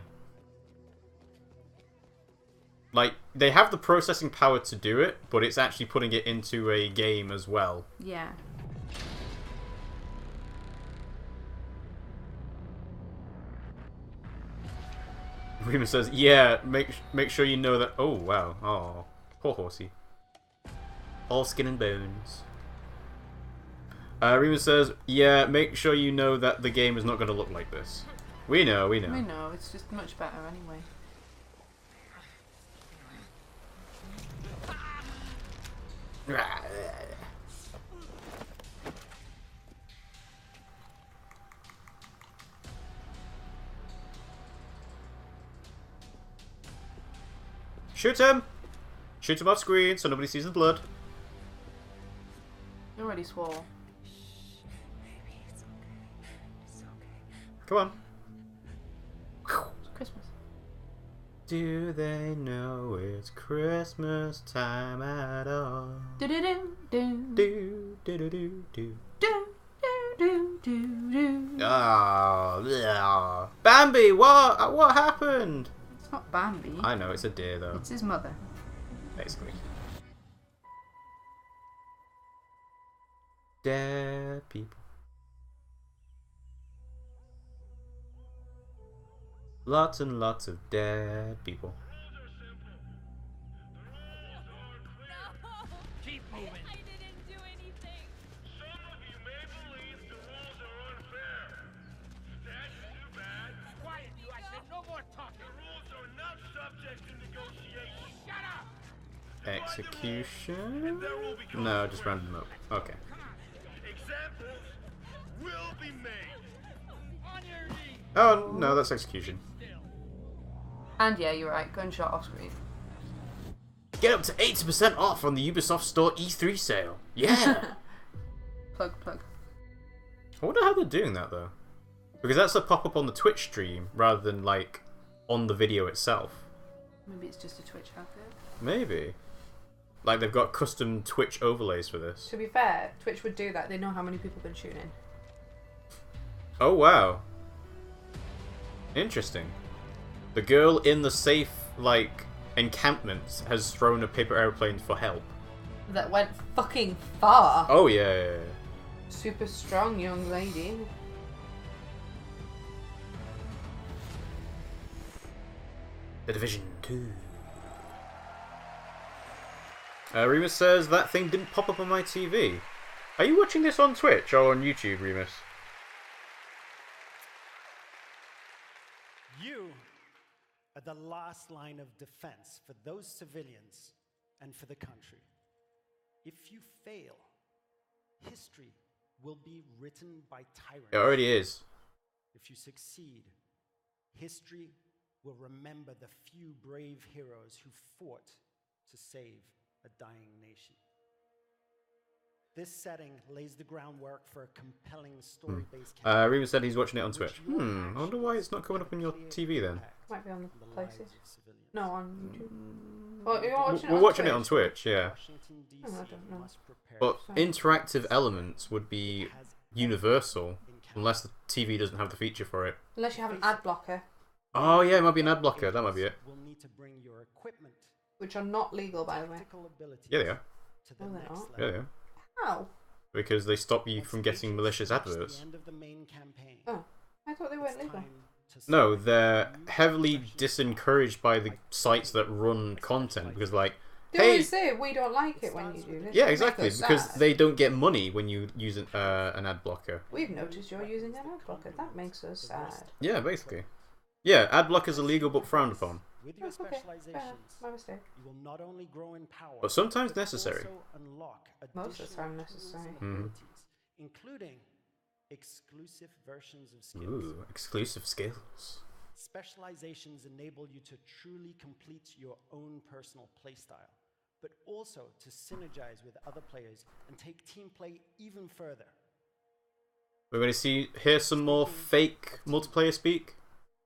[SPEAKER 1] Like, they have the processing power to do it, but it's actually putting it into a game as well.
[SPEAKER 2] Yeah.
[SPEAKER 1] Rima says, yeah, make sure you know that... Oh, wow. Oh, poor horsey. All skin and bones. Rima says, yeah, make sure you know that the game is not going to look like this. We know, we know.
[SPEAKER 2] We know, it's just much better anyway.
[SPEAKER 1] Shoot him! Shoot him off screen so nobody sees the blood.
[SPEAKER 2] You already swore.
[SPEAKER 1] Come on.
[SPEAKER 2] It's Christmas.
[SPEAKER 1] Do they know it's Christmas time at all?
[SPEAKER 2] Do do do do
[SPEAKER 1] Do do do do do.
[SPEAKER 2] do do do do.
[SPEAKER 1] Ah, yeah. Bambi, what happened?
[SPEAKER 2] It's not Bambi.
[SPEAKER 1] I know, it's a deer though.
[SPEAKER 2] It's his mother.
[SPEAKER 1] Basically. Dead people. Lots and lots of dead people.
[SPEAKER 5] Keep moving. I didn't do anything. Some of you may believe the rules are unfair. That's too bad. Quiet, you! I said no more talking. The rules are not subject to negotiation. Shut up!
[SPEAKER 1] Execution? No, just round them up. Okay.
[SPEAKER 5] Examples will be made. On your knees.
[SPEAKER 1] Oh, no, that's execution.
[SPEAKER 2] And yeah, you're right. Gunshot off screen.
[SPEAKER 1] Get up to 80% off on the Ubisoft Store E3 sale. Yeah!
[SPEAKER 2] Plug.
[SPEAKER 1] I wonder how they're doing that, though. Because that's a pop-up on the Twitch stream, rather than, like, on the video itself.
[SPEAKER 2] Maybe it's just a Twitch advert.
[SPEAKER 1] Maybe. Like, they've got custom Twitch overlays for this.
[SPEAKER 2] To be fair, Twitch would do that. They know how many people have been tuning.
[SPEAKER 1] Oh, wow. Interesting. The girl in the safe, like, encampment has thrown a paper airplane for help.
[SPEAKER 2] That went fucking far.
[SPEAKER 1] Oh, yeah.
[SPEAKER 2] Super strong young lady.
[SPEAKER 1] The Division 2. Remus says, that thing didn't pop up on my TV. Are you watching this on Twitch or on YouTube, Remus?
[SPEAKER 14] You are the last line of defense for those civilians and for the country. If you fail, history will be written by tyrants.
[SPEAKER 1] It already is.
[SPEAKER 14] If you succeed, history will remember the few brave heroes who fought to save a dying nation. This setting lays the groundwork for a compelling story-based campaign.
[SPEAKER 1] Remus said he's watching it on Twitch. I wonder why it's not coming up on your TV then.
[SPEAKER 2] Might be on the places. No, on YouTube. Well, you're watching
[SPEAKER 1] We're watching it on Twitch, yeah.
[SPEAKER 2] Oh, I don't know.
[SPEAKER 1] But interactive elements would be universal, unless the TV doesn't have the feature for it.
[SPEAKER 2] Unless you have an ad blocker.
[SPEAKER 1] Oh yeah, it might be an ad blocker, that might be it.
[SPEAKER 2] Which are not legal, by the way.
[SPEAKER 1] Yeah, they are.
[SPEAKER 2] No, they're not.
[SPEAKER 1] Yeah, they are.
[SPEAKER 2] How?
[SPEAKER 1] Because they stop you from getting malicious adverts.
[SPEAKER 2] Oh, I thought they weren't legal.
[SPEAKER 1] No, they're heavily disencouraged by the sites that run content, because like,
[SPEAKER 2] They
[SPEAKER 1] hey,
[SPEAKER 2] always say we don't like it when you do this.
[SPEAKER 1] yeah,
[SPEAKER 2] It
[SPEAKER 1] exactly,
[SPEAKER 2] makes us
[SPEAKER 1] because
[SPEAKER 2] sad.
[SPEAKER 1] they don't get money when you use an ad blocker.
[SPEAKER 2] We've noticed you're using an ad blocker. That makes us sad.
[SPEAKER 1] Yeah, basically. Yeah, ad blockers are legal but frowned upon.
[SPEAKER 14] With your
[SPEAKER 2] Okay,
[SPEAKER 14] specializations,
[SPEAKER 2] my mistake.
[SPEAKER 14] you will not only grow in power,
[SPEAKER 1] But sometimes necessary.
[SPEAKER 14] also unlock
[SPEAKER 2] Most of the time
[SPEAKER 14] additional
[SPEAKER 2] necessary.
[SPEAKER 14] tools and abilities, including exclusive versions of skills.
[SPEAKER 1] Ooh, exclusive skills.
[SPEAKER 14] Specializations enable you to truly complete your own personal playstyle, but also to synergize with other players and take team play even further.
[SPEAKER 1] We're going to hear some more fake multiplayer speak.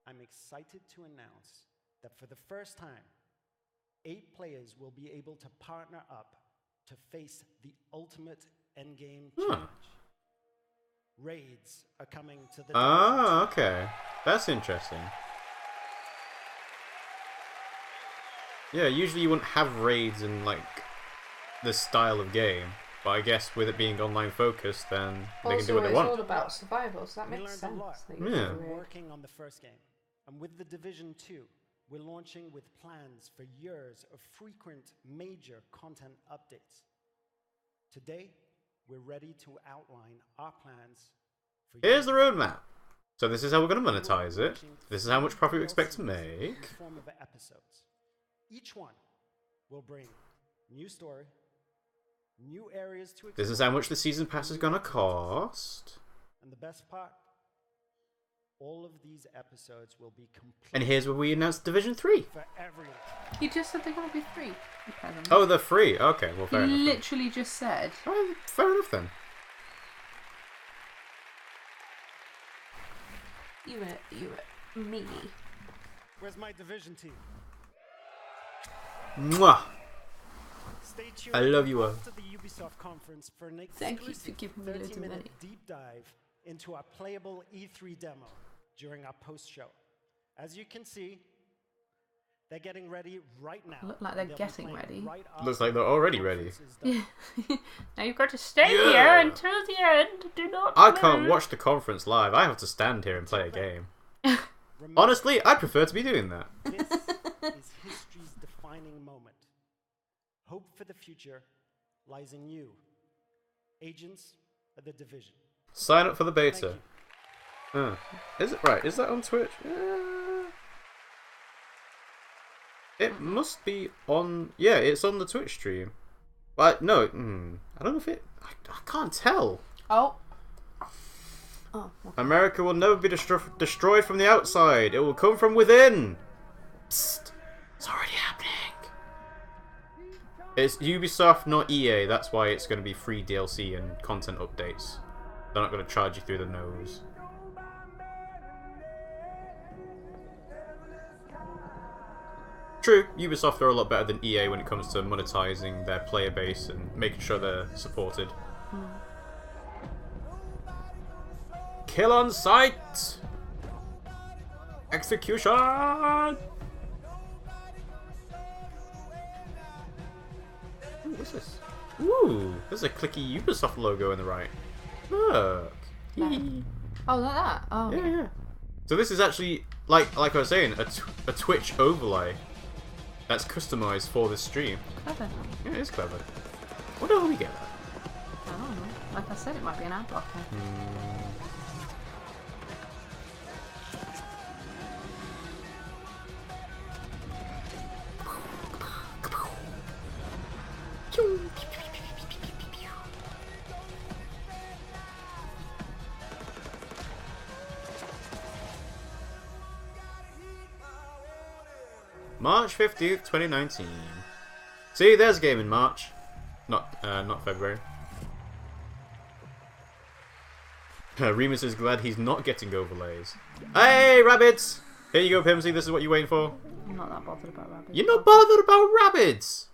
[SPEAKER 14] I'm excited to announce that for the first time, 8 players will be able to partner up to face the ultimate endgame challenge. Raids are coming to the
[SPEAKER 1] Ah, okay. That's interesting. Yeah, usually you wouldn't have raids in, like, this style of game. But I guess with it being online focused, then they can do what they want.
[SPEAKER 2] Also, it's all about survival, so that
[SPEAKER 14] We
[SPEAKER 2] makes
[SPEAKER 14] learned
[SPEAKER 2] sense.
[SPEAKER 14] a lot
[SPEAKER 2] That
[SPEAKER 1] Yeah.
[SPEAKER 2] you
[SPEAKER 14] from
[SPEAKER 2] do it.
[SPEAKER 14] working on the first game. And with the Division 2, we're launching with plans for years of frequent major content updates. Today, we're ready to outline our plans for
[SPEAKER 1] Here's the roadmap. So this is how we're going to monetize it. This is how much profit we expect to
[SPEAKER 14] in the
[SPEAKER 1] make.
[SPEAKER 14] form of episodes. Each one will bring new story, new areas to explore.
[SPEAKER 1] This is how much the season pass is going to cost.
[SPEAKER 14] And the best part, all of these episodes will be complete
[SPEAKER 1] And here's where we announce Division 3.
[SPEAKER 14] for everyone.
[SPEAKER 2] You just said they're going to be free. Kevin.
[SPEAKER 1] Oh, they're free. Okay, well, fair
[SPEAKER 2] You
[SPEAKER 1] enough. then.
[SPEAKER 2] literally just said.
[SPEAKER 1] Oh, fair enough then.
[SPEAKER 2] You a meanie.
[SPEAKER 14] Where's my division team?
[SPEAKER 1] Mwah!
[SPEAKER 14] Stay tuned
[SPEAKER 1] I love you all.
[SPEAKER 14] after the Ubisoft conference for an
[SPEAKER 2] Thank you for
[SPEAKER 14] exclusive
[SPEAKER 2] giving me loads of
[SPEAKER 14] 30-minute
[SPEAKER 2] money.
[SPEAKER 14] deep dive into our playable E3 demo during our post-show. As you can see, they're getting ready right now.
[SPEAKER 2] Look like they're
[SPEAKER 14] They'll be
[SPEAKER 2] getting
[SPEAKER 14] playing
[SPEAKER 2] ready.
[SPEAKER 14] right
[SPEAKER 1] Looks
[SPEAKER 14] after
[SPEAKER 1] like they're
[SPEAKER 14] the
[SPEAKER 1] already ready.
[SPEAKER 14] conference is done.
[SPEAKER 2] Yeah. Now you've got to stay
[SPEAKER 1] Yeah.
[SPEAKER 2] here until the end. Do not
[SPEAKER 1] I
[SPEAKER 2] move.
[SPEAKER 1] can't watch the conference live. I have to stand here and play a game.
[SPEAKER 14] Remember,
[SPEAKER 1] Honestly, I prefer to be doing that.
[SPEAKER 14] this is history's defining moment. Hope for the future lies in you, agents of the division.
[SPEAKER 1] Sign up for the
[SPEAKER 14] Thank
[SPEAKER 1] beta.
[SPEAKER 14] you.
[SPEAKER 1] Is it right? Is that on Twitch? It must be on. Yeah, it's on the Twitch stream. But no, I don't know if it. I can't tell.
[SPEAKER 2] Oh. Oh. Okay.
[SPEAKER 1] America will never be destroyed from the outside. It will come from within. Psst. It's already happening. It's Ubisoft, not EA. That's why it's going to be free DLC and content updates. They're not going to charge you through the nose. True, Ubisoft are a lot better than EA when it comes to monetizing their player base and making sure they're supported. Kill on sight! Execution! Ooh, what's this? Ooh, there's a clicky Ubisoft logo in the right. Look.
[SPEAKER 2] Oh, like that? Oh,
[SPEAKER 1] yeah, yeah. So this is actually, like I was saying, a Twitch overlay that's customized for this stream.
[SPEAKER 2] Clever.
[SPEAKER 1] Yeah, it is clever. What do we get that?
[SPEAKER 2] I don't know. Like I said, it might be an ad blocker.
[SPEAKER 1] March 15th, 2019. See, there's a game in March. Not February. Remus is glad he's not getting overlays. Hey, rabbits! Here you go, Pimsy. This is what you're waiting for.
[SPEAKER 2] I'm not that bothered about rabbits.
[SPEAKER 1] You're not bothered about rabbits!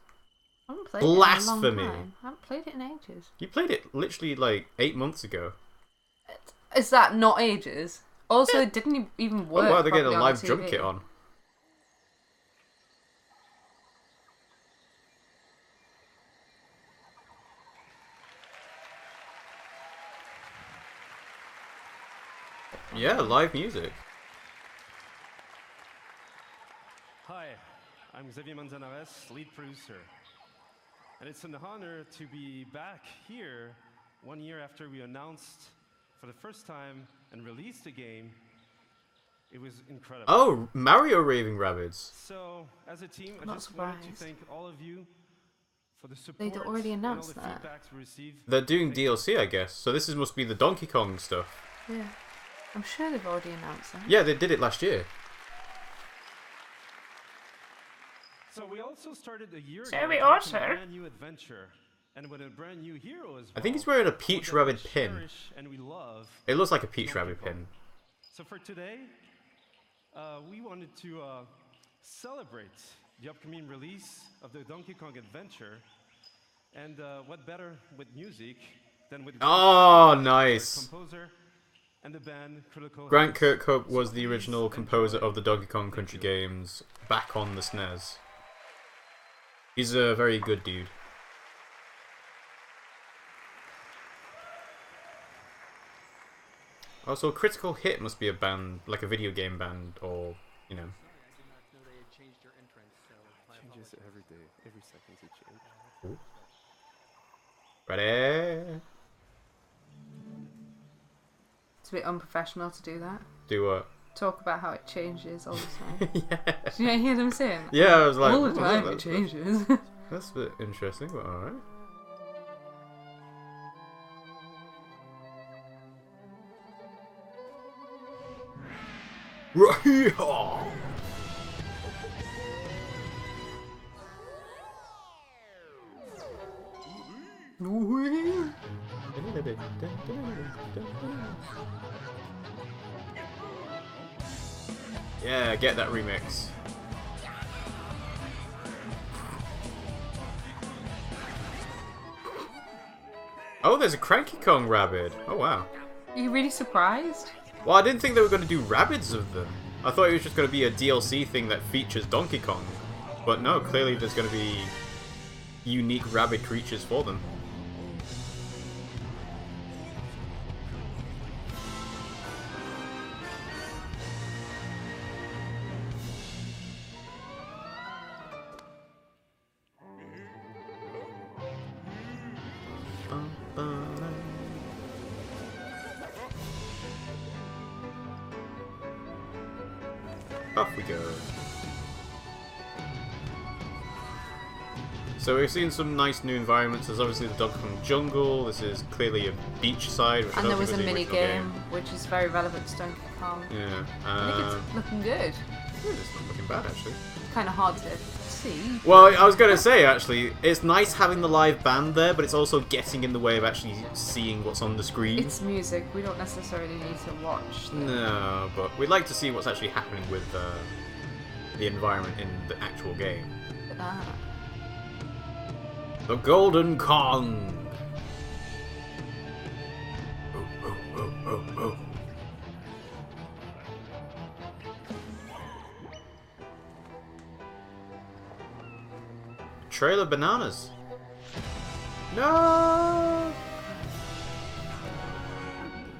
[SPEAKER 2] I haven't played it in a
[SPEAKER 1] Blasphemy.
[SPEAKER 2] long time. I haven't played it in ages.
[SPEAKER 1] You played it literally like 8 months ago.
[SPEAKER 2] Is that not ages? Also, it didn't even work.
[SPEAKER 1] Oh wow, they're getting a
[SPEAKER 2] properly on
[SPEAKER 1] live
[SPEAKER 2] the
[SPEAKER 1] drum
[SPEAKER 2] TV.
[SPEAKER 1] kit on. Yeah, live music.
[SPEAKER 10] Hi, I'm Xavier Manzanares, lead producer. And it's an honor to be back here 1 year after we announced for the first time and released the game. It was incredible.
[SPEAKER 1] Oh, Mario Raving Rabbids.
[SPEAKER 10] So, as a team, I
[SPEAKER 2] Not
[SPEAKER 10] just wanted to
[SPEAKER 2] surprised.
[SPEAKER 10] thank all of you for the support
[SPEAKER 2] They'd already
[SPEAKER 10] and all
[SPEAKER 2] announced
[SPEAKER 10] the
[SPEAKER 2] that.
[SPEAKER 10] feedbacks we received.
[SPEAKER 1] They're doing DLC, I guess. So this must be the Donkey Kong stuff.
[SPEAKER 2] Yeah. I'm sure they've already announced that.
[SPEAKER 1] Yeah, they did it last year.
[SPEAKER 10] So we also started a year
[SPEAKER 2] So
[SPEAKER 10] ago
[SPEAKER 2] we
[SPEAKER 10] with
[SPEAKER 2] also-
[SPEAKER 10] a brand new adventure, and with a brand new hero as well.
[SPEAKER 1] I think he's wearing a Peach
[SPEAKER 10] that we
[SPEAKER 1] Rabbit pin.
[SPEAKER 10] cherish and we love.
[SPEAKER 1] It looks like a Peach
[SPEAKER 10] Donkey
[SPEAKER 1] Rabbit
[SPEAKER 10] Kong.
[SPEAKER 1] pin.
[SPEAKER 10] So for today, we wanted to celebrate the upcoming release of the Donkey Kong adventure, and what better with music than with
[SPEAKER 1] Oh,
[SPEAKER 10] Grant
[SPEAKER 1] nice.
[SPEAKER 10] Kirkhope, composer, and the band Critical
[SPEAKER 1] Grant
[SPEAKER 10] Hits.
[SPEAKER 1] Kirkhope was
[SPEAKER 10] So
[SPEAKER 1] the
[SPEAKER 10] please
[SPEAKER 1] original composer
[SPEAKER 10] enjoy.
[SPEAKER 1] of the Donkey Kong Country games back on the SNES. He's a very good dude. Also, Critical Hit must be a band, like a video game band, or, you know.
[SPEAKER 10] Changes every day, every second it changes.
[SPEAKER 1] Ready?
[SPEAKER 2] It's a bit unprofessional to do that.
[SPEAKER 1] Do what?
[SPEAKER 2] Talk about how it changes all the time.
[SPEAKER 1] Yeah.
[SPEAKER 2] Do you hear them saying?
[SPEAKER 1] Yeah, I was like,
[SPEAKER 2] all the
[SPEAKER 1] "Oh,
[SPEAKER 2] time it
[SPEAKER 1] that's-
[SPEAKER 2] changes.
[SPEAKER 1] That's a bit interesting, but alright. Right. Yeah, get that remix. Oh, there's a Cranky Kong rabbit. Oh, wow.
[SPEAKER 2] Are you really surprised?
[SPEAKER 1] Well, I didn't think they were going to do rabbids of them. I thought it was just going to be a DLC thing that features Donkey Kong. But no, clearly there's going to be unique rabbit creatures for them. Off we go. So we've seen some nice new environments. There's obviously the Donkey Kong jungle. This is clearly a beach side. Which
[SPEAKER 2] And
[SPEAKER 1] I
[SPEAKER 2] there
[SPEAKER 1] don't
[SPEAKER 2] was a
[SPEAKER 1] think
[SPEAKER 2] mini
[SPEAKER 1] the original
[SPEAKER 2] game, which is very relevant to Donkey Kong.
[SPEAKER 1] Yeah.
[SPEAKER 2] I think it's looking good.
[SPEAKER 1] It's not looking bad, actually.
[SPEAKER 2] It's kind of hard to see.
[SPEAKER 1] Well, I was going to say, actually, it's nice having the live band there, but it's also getting in the way of actually seeing what's on the screen.
[SPEAKER 2] It's music. We don't necessarily need to watch.
[SPEAKER 1] No, but we'd like to see what's actually happening with the environment in the actual game. The Golden Kong! Oh, oh, oh, oh, oh. Trail of bananas. No!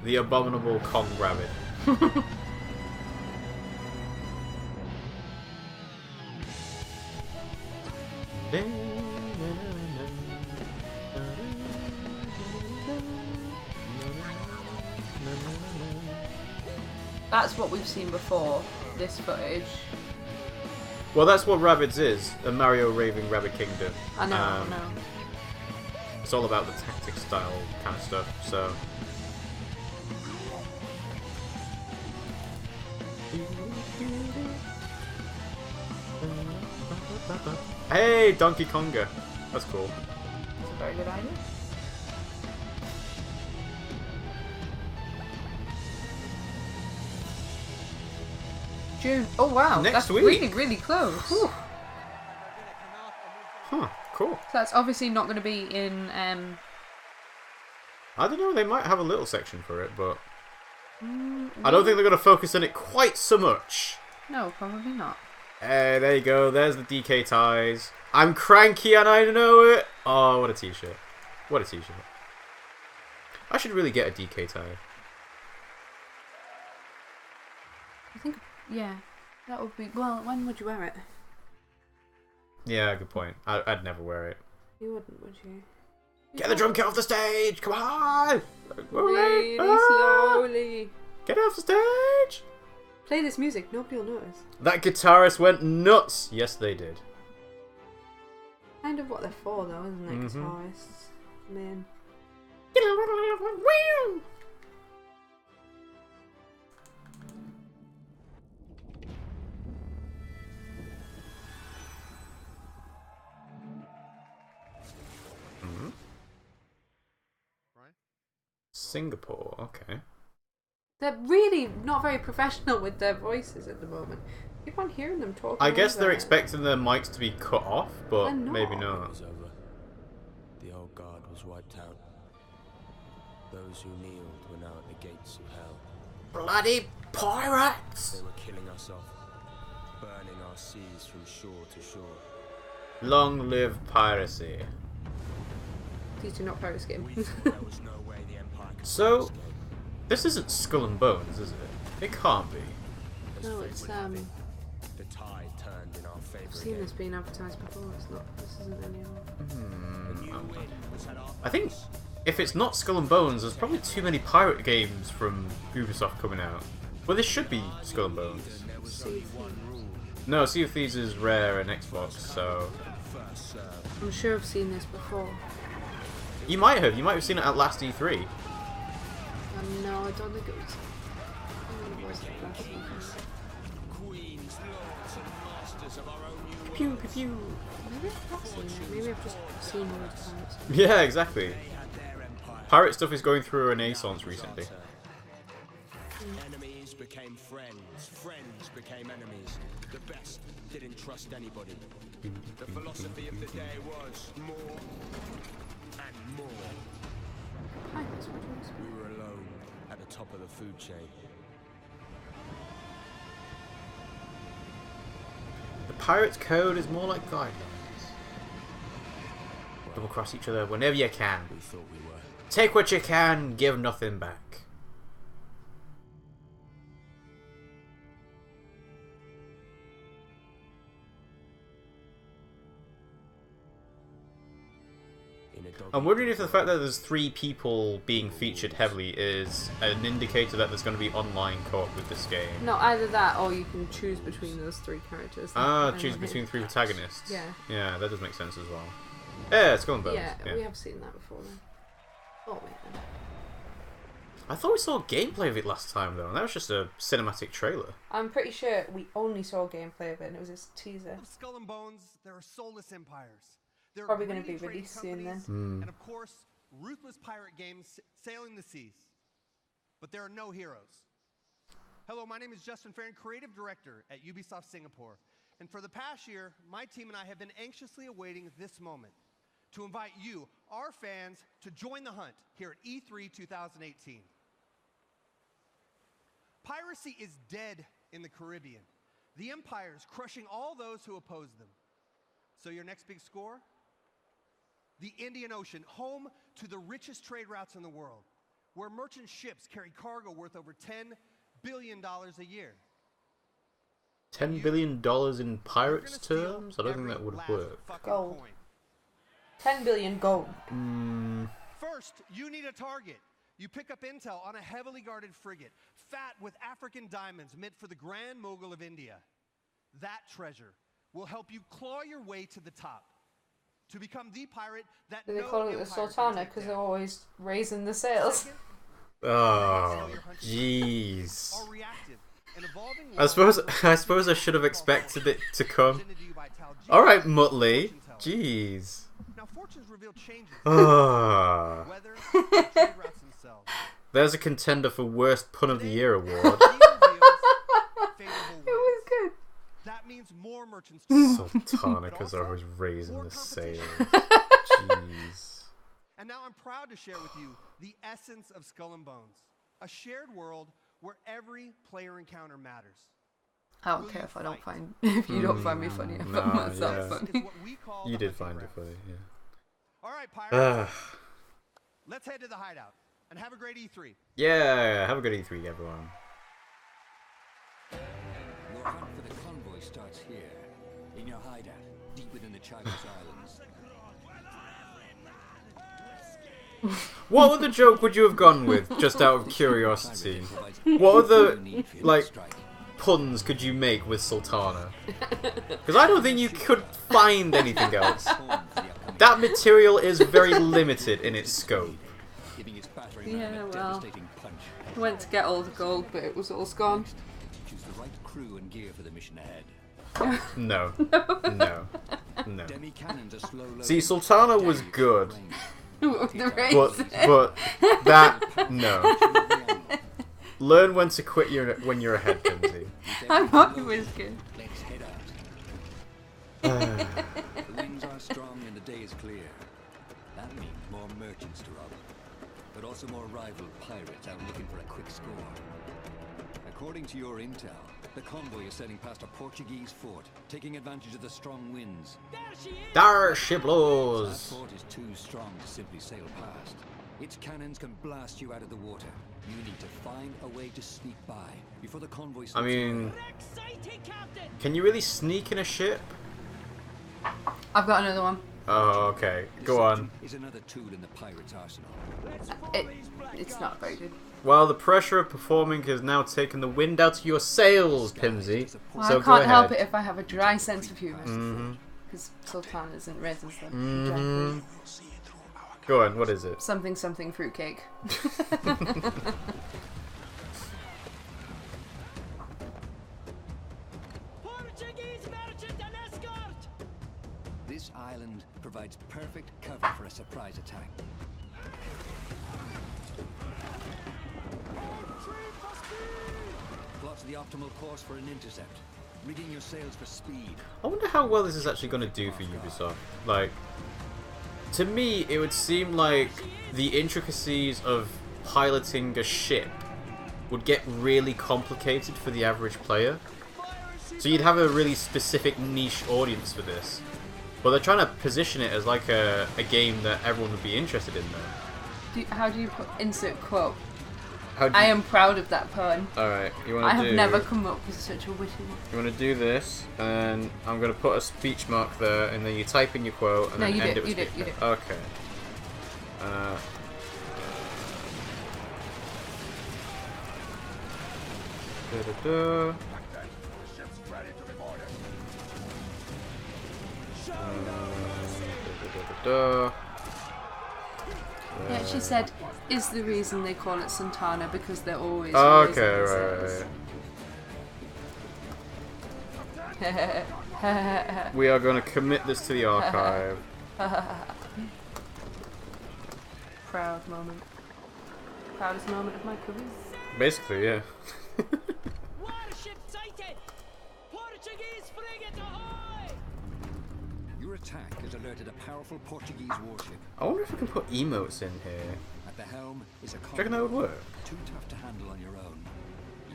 [SPEAKER 1] The abominable Kong rabbit.
[SPEAKER 2] That's what we've seen before, this footage.
[SPEAKER 1] Well, that's what Rabbids is, a Mario Raving Rabbit Kingdom.
[SPEAKER 2] I know, I know.
[SPEAKER 1] It's all about the tactic style kind of stuff, so... Hey, Donkey Konga! That's cool.
[SPEAKER 2] That's a very good idea. June. Oh wow,
[SPEAKER 1] Next
[SPEAKER 2] that's
[SPEAKER 1] week.
[SPEAKER 2] really, really close. Whew.
[SPEAKER 1] Huh, cool.
[SPEAKER 2] So that's obviously not going to be in.
[SPEAKER 1] I don't know, they might have a little section for it, but... I don't think they're going to focus on it quite so much.
[SPEAKER 2] No, probably not.
[SPEAKER 1] Hey, there you go, there's the DK ties. I'm cranky and I know it! Oh, what a t-shirt. What a t-shirt. I should really get a DK tie.
[SPEAKER 2] I think, yeah, that would be. Well, when would you wear it?
[SPEAKER 1] Yeah, good point. I'd never wear it.
[SPEAKER 2] You wouldn't, would you?
[SPEAKER 1] Get the drum kit off the stage! Come on!
[SPEAKER 2] Really slowly.
[SPEAKER 1] Get off the stage!
[SPEAKER 2] Play this music, nobody will notice.
[SPEAKER 1] That guitarist went nuts! Yes, they did.
[SPEAKER 2] Kind of what they're for, though, isn't it? Guitarists. Man.
[SPEAKER 1] Singapore, okay.
[SPEAKER 2] They're really not very professional with their voices at the moment. Keep on hearing them talking.
[SPEAKER 1] I guess they're
[SPEAKER 2] over it.
[SPEAKER 1] expecting their mics to be cut off, but
[SPEAKER 2] They're not.
[SPEAKER 1] maybe not.
[SPEAKER 6] was over. The old guard was wiped out. Those who kneeled were now at the gates of hell.
[SPEAKER 1] Bloody pirates!
[SPEAKER 6] They were killing us off, burning our seas from shore to shore.
[SPEAKER 1] Long live piracy.
[SPEAKER 2] These do not pirate game.
[SPEAKER 6] There was no way the Empire could
[SPEAKER 1] So, this isn't Skull and Bones, is it? It can't be.
[SPEAKER 2] No, it's
[SPEAKER 6] the tide turned in our favor.
[SPEAKER 2] I've seen this being advertised before. It's not. This isn't anymore.
[SPEAKER 1] I think if it's not Skull and Bones, there's probably too many pirate games from Ubisoft coming out. Well, this should be Skull and Bones. No, Sea of Thieves is Rare and Xbox, so...
[SPEAKER 2] I'm sure I've seen this before.
[SPEAKER 1] You might have seen it at last E3.
[SPEAKER 2] No, I don't think it was. I don't think it was at last E3.
[SPEAKER 6] Queens, lords, and masters of our own
[SPEAKER 1] Pew, pew, pew.
[SPEAKER 2] Maybe I've not seen it. Maybe I've just seen all the pirates.
[SPEAKER 1] Yeah, exactly. Pirate stuff is going through a renaissance recently.
[SPEAKER 6] enemies became friends. Friends became enemies. The best didn't trust anybody. The philosophy of the day was more and more. We were alone at the top of the food chain.
[SPEAKER 1] The pirate's code is more like guidelines. Double cross each other whenever you can.
[SPEAKER 6] We thought we were.
[SPEAKER 1] Take what you can, give nothing back. I'm wondering if the fact that there's 3 people being featured heavily is an indicator that there's going to be online co-op with this game.
[SPEAKER 2] No, either that or you can choose between those 3 characters.
[SPEAKER 1] Choose between 3 protagonists.
[SPEAKER 2] Yeah.
[SPEAKER 1] Yeah, that does make sense as well. Yeah, Skull and Bones.
[SPEAKER 2] Yeah, we have seen that before then. Oh man.
[SPEAKER 1] I thought we saw gameplay of it last time though, and that was just a cinematic trailer.
[SPEAKER 2] I'm pretty sure we only saw gameplay of it and it was a teaser.
[SPEAKER 15] Skull and Bones, there are soulless empires. There
[SPEAKER 2] Probably
[SPEAKER 15] are
[SPEAKER 2] going to be
[SPEAKER 15] greedy
[SPEAKER 2] released
[SPEAKER 15] trading
[SPEAKER 2] soon then.
[SPEAKER 15] companies, and of course, ruthless pirate games sailing the seas. But there are no heroes. Hello, my name is Justin Farron, Creative Director at Ubisoft Singapore. And for the past year, my team and I have been anxiously awaiting this moment to invite you, our fans, to join the hunt here at E3 2018. Piracy is dead in the Caribbean. The empire is crushing all those who oppose them. So your next big score? The Indian Ocean, home to the richest trade routes in the world, where merchant ships carry cargo worth over $10 billion a year.
[SPEAKER 1] $10 billion in pirates terms? I don't think that would work.
[SPEAKER 2] Gold. 10 billion gold.
[SPEAKER 15] First, you need a target. You pick up intel on a heavily guarded frigate, fat with African diamonds meant for the Grand Mogul of India. That treasure will help you claw your way to the top. To become the pirate that
[SPEAKER 2] Do they call it the Sultana because they're always raising the sails?
[SPEAKER 1] Oh, jeez. I suppose I should have expected it to come. All right, Muttley. Jeez.
[SPEAKER 15] Now fortunes reveal changes.
[SPEAKER 1] Weather, trade routes themselves. There's a contender for worst pun of the year award.
[SPEAKER 2] It was good.
[SPEAKER 15] That means more merchants.
[SPEAKER 1] Sultana, because I was raising the sails. Jeez.
[SPEAKER 15] And now I'm proud to share with you the essence of Skull and Bones, a shared world where every player encounter matters.
[SPEAKER 2] I don't care if I don't find if you don't find me funny. I find myself funny.
[SPEAKER 1] You did find it funny, yeah.
[SPEAKER 15] All right, pirates. Let's head to the hideout and have a great E3.
[SPEAKER 1] Yeah, have a good E3, everyone.
[SPEAKER 16] Your hunt for the convoy starts here, in your hideout, deep within the Chagos Islands.
[SPEAKER 1] What other joke would you have gone with, just out of curiosity? What other, like, puns could you make with Sultana? Because I don't think you could find anything else. That material is very limited in its scope.
[SPEAKER 2] Yeah, well, I went to get all the gold, but it was all gone.
[SPEAKER 16] Choose the right crew and gear for the mission ahead.
[SPEAKER 1] No. See, Sultana was good. But that, no. Learn when to quit when you're ahead, Pimsy.
[SPEAKER 2] I thought it was good.
[SPEAKER 16] Let's head out. The winds are strong and the day is clear. That means more merchants to rob, but also more rival pirates out looking for a quick score. According to your intel, the convoy is sailing past a Portuguese fort, taking advantage of the strong winds.
[SPEAKER 1] There she blows!
[SPEAKER 16] That fort is too strong to simply sail past. Its cannons can blast you out of the water. You need to find a way to sneak by before the convoy
[SPEAKER 1] I mean, can you really sneak in a ship?
[SPEAKER 2] I've got another one.
[SPEAKER 1] Oh, okay. Go on.
[SPEAKER 16] Is another tool in the pirate's arsenal.
[SPEAKER 2] It's not very good.
[SPEAKER 1] Well, the pressure of performing has now taken the wind out of your sails, Pimsy.
[SPEAKER 2] Well,
[SPEAKER 1] So
[SPEAKER 2] I
[SPEAKER 1] go
[SPEAKER 2] can't help
[SPEAKER 1] ahead.
[SPEAKER 2] it if I have a dry sense of humour. Because Sultana isn't red as them.
[SPEAKER 1] Go on, what is it?
[SPEAKER 2] Something fruitcake.
[SPEAKER 16] This island provides perfect cover for a surprise attack. What's the optimal course for an intercept? Rigging your sails for speed.
[SPEAKER 1] I wonder how well this is actually going to do for Ubisoft. Like, to me, it would seem like the intricacies of piloting a ship would get really complicated for the average player. So you'd have a really specific niche audience for this. But they're trying to position it as like a game that everyone would be interested in though.
[SPEAKER 2] How do you put insert quote?
[SPEAKER 1] I
[SPEAKER 2] am proud of that pun.
[SPEAKER 1] Alright, you want to
[SPEAKER 2] I have never come up with such a witty one.
[SPEAKER 1] You want to do this, and I'm going to put a speech mark there, and then you type in your quote, and then end it with speech mark. Okay. Da-da-da. Da-da-da-da.
[SPEAKER 2] Yeah, she said, is the reason they call it Santana because they're always.
[SPEAKER 1] Okay, right. We are going to commit this to the archive.
[SPEAKER 2] Proud moment. Proudest moment of my career.
[SPEAKER 1] Basically, yeah.
[SPEAKER 5] Warship sighted! Portuguese frigate ahoy!
[SPEAKER 16] Your attack has alerted a powerful Portuguese warship.
[SPEAKER 1] I wonder if we can put emotes in here.
[SPEAKER 16] At the helm is a
[SPEAKER 1] do you reckon that would work?
[SPEAKER 16] Too tough to handle on your own.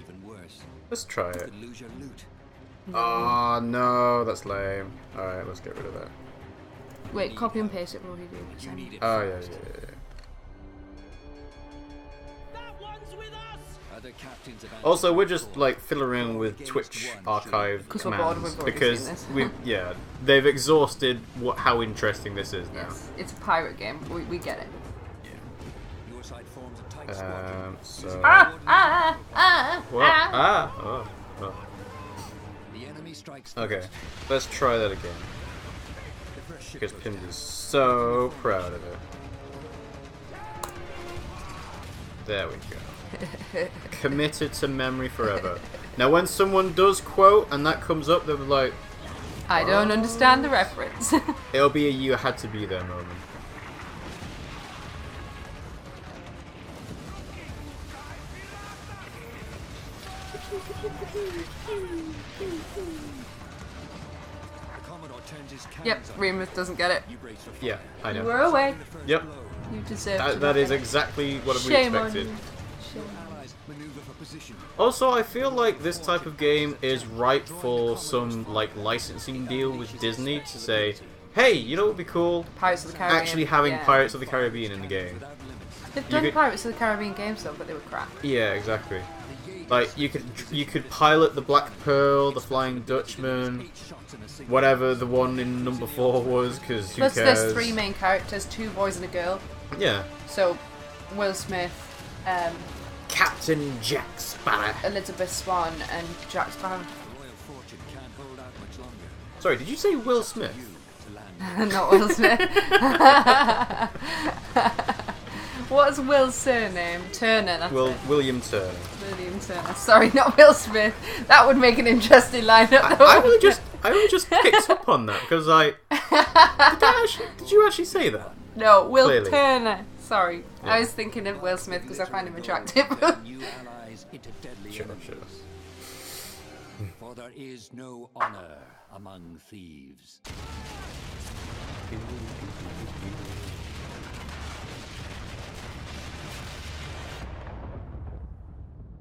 [SPEAKER 16] Even worse.
[SPEAKER 1] Let's try it.
[SPEAKER 16] You could lose your loot.
[SPEAKER 1] Oh no, that's lame. Alright, let's get rid of that.
[SPEAKER 2] Wait, copy and paste it while we do.
[SPEAKER 1] Oh yeah. Also, we're just like fiddling around with Twitch archive commands because they've exhausted how interesting this is now.
[SPEAKER 2] Yes, it's a pirate game. We get it.
[SPEAKER 1] So. Okay, let's try that again. Because Pims is so proud of it. There we go. Committed to memory forever. Now when someone does quote and that comes up, they'll be like,
[SPEAKER 2] I don't understand the reference.
[SPEAKER 1] It'll be a you had to be there moment.
[SPEAKER 2] Yep, Remus doesn't get it.
[SPEAKER 1] Yeah, I know.
[SPEAKER 2] You were away.
[SPEAKER 1] Yep.
[SPEAKER 2] You deserve
[SPEAKER 1] that is exactly what we expected. Also, I feel like this type of game is ripe for some like licensing deal with Disney to say, hey, you know what would be cool?
[SPEAKER 2] Pirates of the Caribbean.
[SPEAKER 1] Actually having Pirates of the Caribbean in the game.
[SPEAKER 2] They've done Pirates of the Caribbean games though, but they were crap.
[SPEAKER 1] Yeah, exactly. Like you could pilot the Black Pearl, the Flying Dutchman, whatever the one in number 4 was, because who
[SPEAKER 2] Plus,
[SPEAKER 1] cares?
[SPEAKER 2] there's 3 main characters, 2 boys and a girl.
[SPEAKER 1] Yeah.
[SPEAKER 2] So, Will Smith,
[SPEAKER 1] Captain Jack Sparrow,
[SPEAKER 2] Elizabeth Swann, and Jack Sparrow.
[SPEAKER 1] Sorry, did you say Will Smith?
[SPEAKER 2] Not Will Smith. What's Will's surname? Turner, that's it.
[SPEAKER 1] William Turner.
[SPEAKER 2] William Turner. Sorry, not Will Smith. That would make an interesting lineup.
[SPEAKER 1] I only just picked up on that because did you actually say that?
[SPEAKER 2] No, Will
[SPEAKER 1] Clearly.
[SPEAKER 2] Turner. Sorry,
[SPEAKER 1] Yeah.
[SPEAKER 2] I was thinking of Will Smith because I find him attractive.
[SPEAKER 1] Sure.
[SPEAKER 16] For there is no honor among thieves.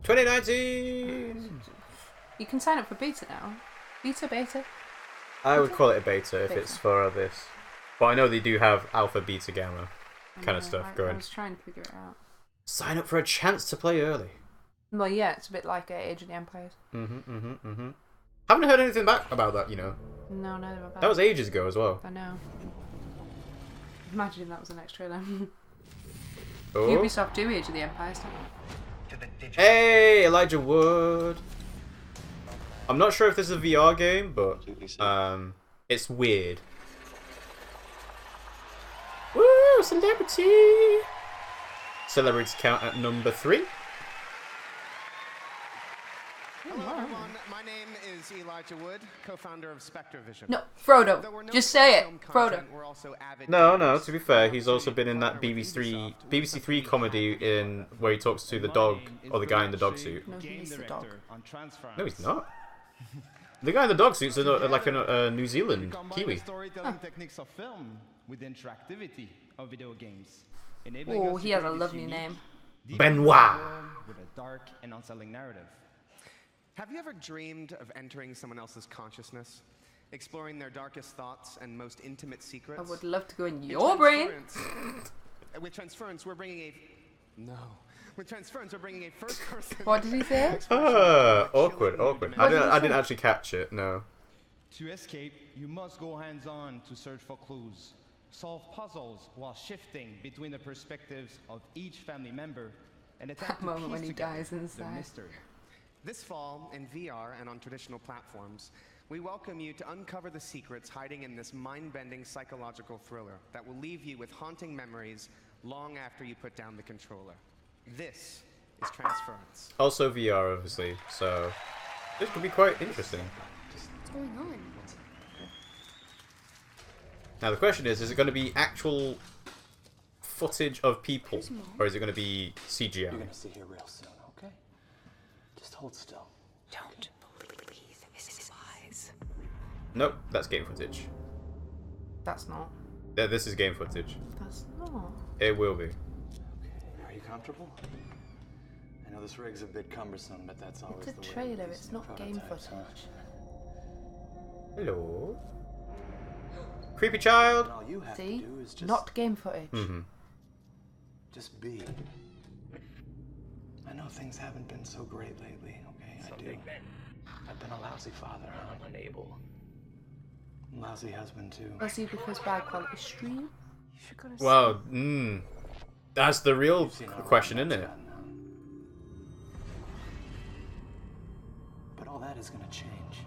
[SPEAKER 1] 2019.
[SPEAKER 2] You can sign up for beta now. Beta.
[SPEAKER 1] I would call it a beta if it's for this, but I know they do have alpha, beta, gamma kind of stuff going.
[SPEAKER 2] I was trying to figure it out.
[SPEAKER 1] Sign up for a chance to play early.
[SPEAKER 2] Well, yeah, it's a bit like Age of the Empires.
[SPEAKER 1] Haven't heard anything back about that, you know.
[SPEAKER 2] No, neither about
[SPEAKER 1] that was ages ago as well.
[SPEAKER 2] I know. Imagine if that was the next trailer.
[SPEAKER 1] Oh.
[SPEAKER 2] Ubisoft do Age of the Empires.
[SPEAKER 1] Hey, Elijah Wood. I'm not sure if this is a VR game, but it's weird. Woo, celebrity! Celebrities count at number 3.
[SPEAKER 15] Hello everyone, my name is
[SPEAKER 17] name's Elijah Wood, co-founder of Spectrovision.
[SPEAKER 2] No, Frodo. Just say it. Frodo.
[SPEAKER 1] No, to be fair, he's also been in that BBC Three comedy in where he talks to the dog, or the guy in the dog suit.
[SPEAKER 2] No, he's the dog.
[SPEAKER 1] No, he's not. The guy in the dog suit's like a New Zealand Kiwi.
[SPEAKER 18] Storytelling techniques of film with the interactivity of video games.
[SPEAKER 2] Oh, he has a lovely name.
[SPEAKER 1] Benoit.
[SPEAKER 18] With a dark and unsettling narrative.
[SPEAKER 17] Have you ever dreamed of entering someone else's consciousness? Exploring their darkest thoughts and most intimate secrets?
[SPEAKER 2] I would love to go in your brain.
[SPEAKER 17] With Transference, we're bringing a... No. With Transference, we're bringing a first-person...
[SPEAKER 2] What did he say?
[SPEAKER 1] Awkward. I didn't actually catch it, no.
[SPEAKER 18] To escape, you must go hands-on to search for clues. Solve puzzles while shifting between the perspectives of each family member and attempt
[SPEAKER 2] That moment
[SPEAKER 18] to
[SPEAKER 2] when
[SPEAKER 18] piece
[SPEAKER 2] he
[SPEAKER 18] together
[SPEAKER 2] dies
[SPEAKER 18] the
[SPEAKER 2] inside.
[SPEAKER 18] mystery.
[SPEAKER 17] This fall, in VR and on traditional platforms, we welcome you to uncover the secrets hiding in this mind-bending psychological thriller that will leave you with haunting memories long after you put down the controller. This is Transference.
[SPEAKER 1] Also VR, obviously, so this could be quite interesting.
[SPEAKER 12] What's going on?
[SPEAKER 1] Now the question is it going to be actual footage of people, or is it going to be CGI?
[SPEAKER 19] You're going to see here real soon, okay? Just hold still.
[SPEAKER 12] Don't believe his lies.
[SPEAKER 1] Nope, that's game footage.
[SPEAKER 2] That's not.
[SPEAKER 1] Yeah, this is game footage.
[SPEAKER 2] That's not.
[SPEAKER 1] It will be.
[SPEAKER 19] Are you comfortable? I know this rig's a bit cumbersome, but that's always
[SPEAKER 2] It's
[SPEAKER 19] the
[SPEAKER 2] a
[SPEAKER 19] way.
[SPEAKER 2] trailer, it's not game
[SPEAKER 19] prototypes, huh?
[SPEAKER 1] Hello. Creepy child.
[SPEAKER 19] And all you have
[SPEAKER 2] See?
[SPEAKER 19] to do is just
[SPEAKER 2] Not game footage.
[SPEAKER 19] Just be. I know things haven't been so great lately, okay? I do. I've been a lousy father, huh? Unable. Lousy husband too.
[SPEAKER 2] Mostly because bad quality stream. You should go to
[SPEAKER 1] Well, that's the real question, isn't it?
[SPEAKER 19] But all that is gonna change.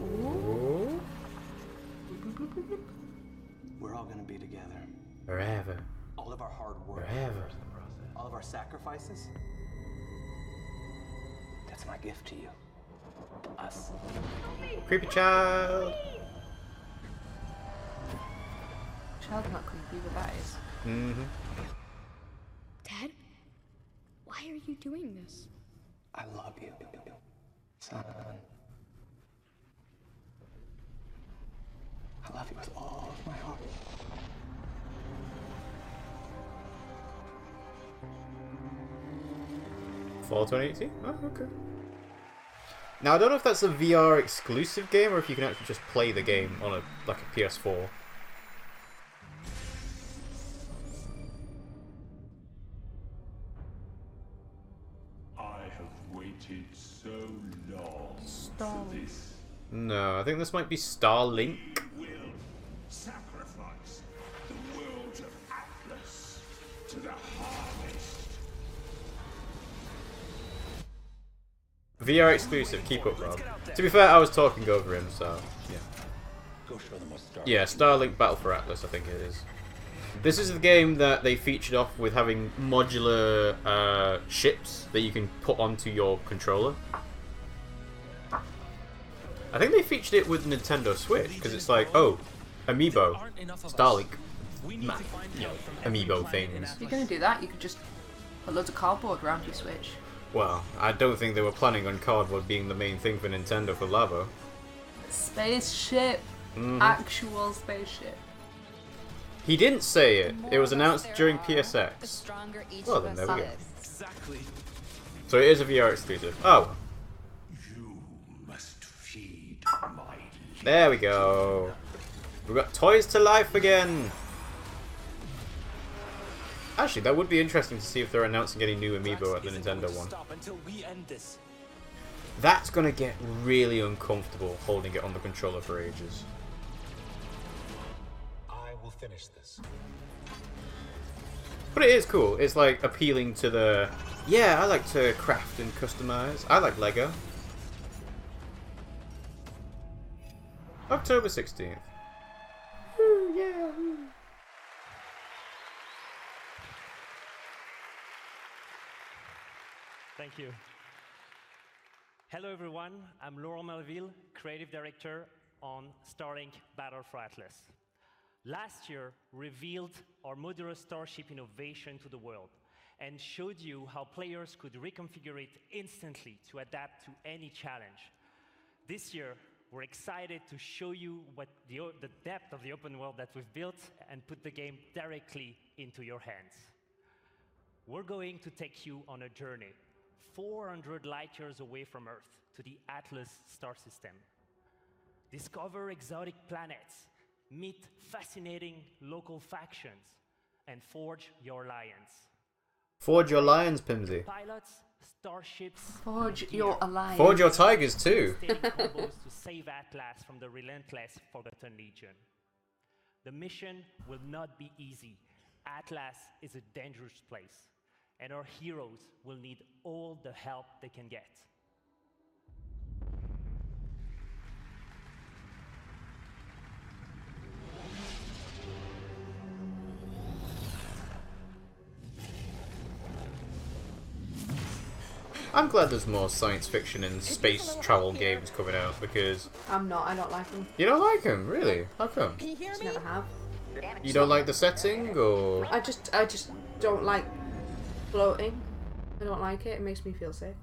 [SPEAKER 1] Ooh.
[SPEAKER 19] We're all gonna be together.
[SPEAKER 1] Forever.
[SPEAKER 19] All of our hard work.
[SPEAKER 1] Forever.
[SPEAKER 19] All of our sacrifices. That's my gift to you. Us.
[SPEAKER 1] Creepy child.
[SPEAKER 2] Child's not creepy, but that is.
[SPEAKER 12] Dad? Why are you doing this?
[SPEAKER 19] I love you, son. I love you with all of my heart.
[SPEAKER 1] Fall 2018? Oh, okay. Now I don't know if that's a VR exclusive game or if you can actually just play the game on a PS4.
[SPEAKER 4] I have waited so long
[SPEAKER 2] for
[SPEAKER 4] this.
[SPEAKER 1] No, I think this might be Starlink.
[SPEAKER 4] Will sacrifice the world of Atlas to the harvest.
[SPEAKER 1] VR exclusive, keep up, Rob. To be fair, I was talking over him, so yeah.
[SPEAKER 19] Go show them what Starlink.
[SPEAKER 1] Yeah, Starlink Battle for Atlas, I think it is. This is the game that they featured off with having modular ships that you can put onto your controller. I think they featured it with Nintendo Switch because it's like, oh, Amiibo, Starlink, Amiibo things.
[SPEAKER 2] If you're gonna do that, you could just put loads of cardboard around your Switch.
[SPEAKER 1] Well, I don't think they were planning on cardboard being the main thing for Nintendo for Labo.
[SPEAKER 2] Spaceship. Actual spaceship.
[SPEAKER 1] He didn't say it. It was announced during PSX. Well, then there we go.
[SPEAKER 6] Exactly.
[SPEAKER 1] So it is a VR exclusive. Oh.
[SPEAKER 4] You must feed my
[SPEAKER 1] There we go. We've got toys to life again. Actually, that would be interesting to see if they're announcing any new Amiibo at the Nintendo one. That's gonna get really uncomfortable holding it on the controller for ages.
[SPEAKER 19] I will finish this.
[SPEAKER 1] But it is cool. It's like appealing to the, yeah, I like to craft and customize. I like Lego. October 16th. Woo, yeah.
[SPEAKER 20] Thank you. Hello everyone, I'm Laurent Melville, Creative Director on Starlink Battle for Atlas. Last year, revealed our modular starship innovation to the world and showed you how players could reconfigure it instantly to adapt to any challenge. This year, we're excited to show you what the depth of the open world that we've built and put the game directly into your hands. We're going to take you on a journey 400 light years away from Earth to the Atlas star system. Discover exotic planets, meet fascinating local factions, and forge your alliance.
[SPEAKER 1] Forge your lions, Pimsy.
[SPEAKER 20] Pilots, starships,
[SPEAKER 2] Forge
[SPEAKER 20] and
[SPEAKER 2] your
[SPEAKER 20] gear.
[SPEAKER 2] alliance.
[SPEAKER 1] Forge your tigers too.
[SPEAKER 20] Devastating combos to save Atlas from the relentless Forgotten Legion. The mission will not be easy. Atlas is a dangerous place, and our heroes will need all the help they can get.
[SPEAKER 1] I'm glad there's more science fiction and space travel games coming out because
[SPEAKER 2] I'm not. I don't like them.
[SPEAKER 1] you don't like them, really? How come?
[SPEAKER 2] Just never have.
[SPEAKER 1] You don't like the setting, or
[SPEAKER 2] I just don't like floating. I don't like it. It makes me feel sick.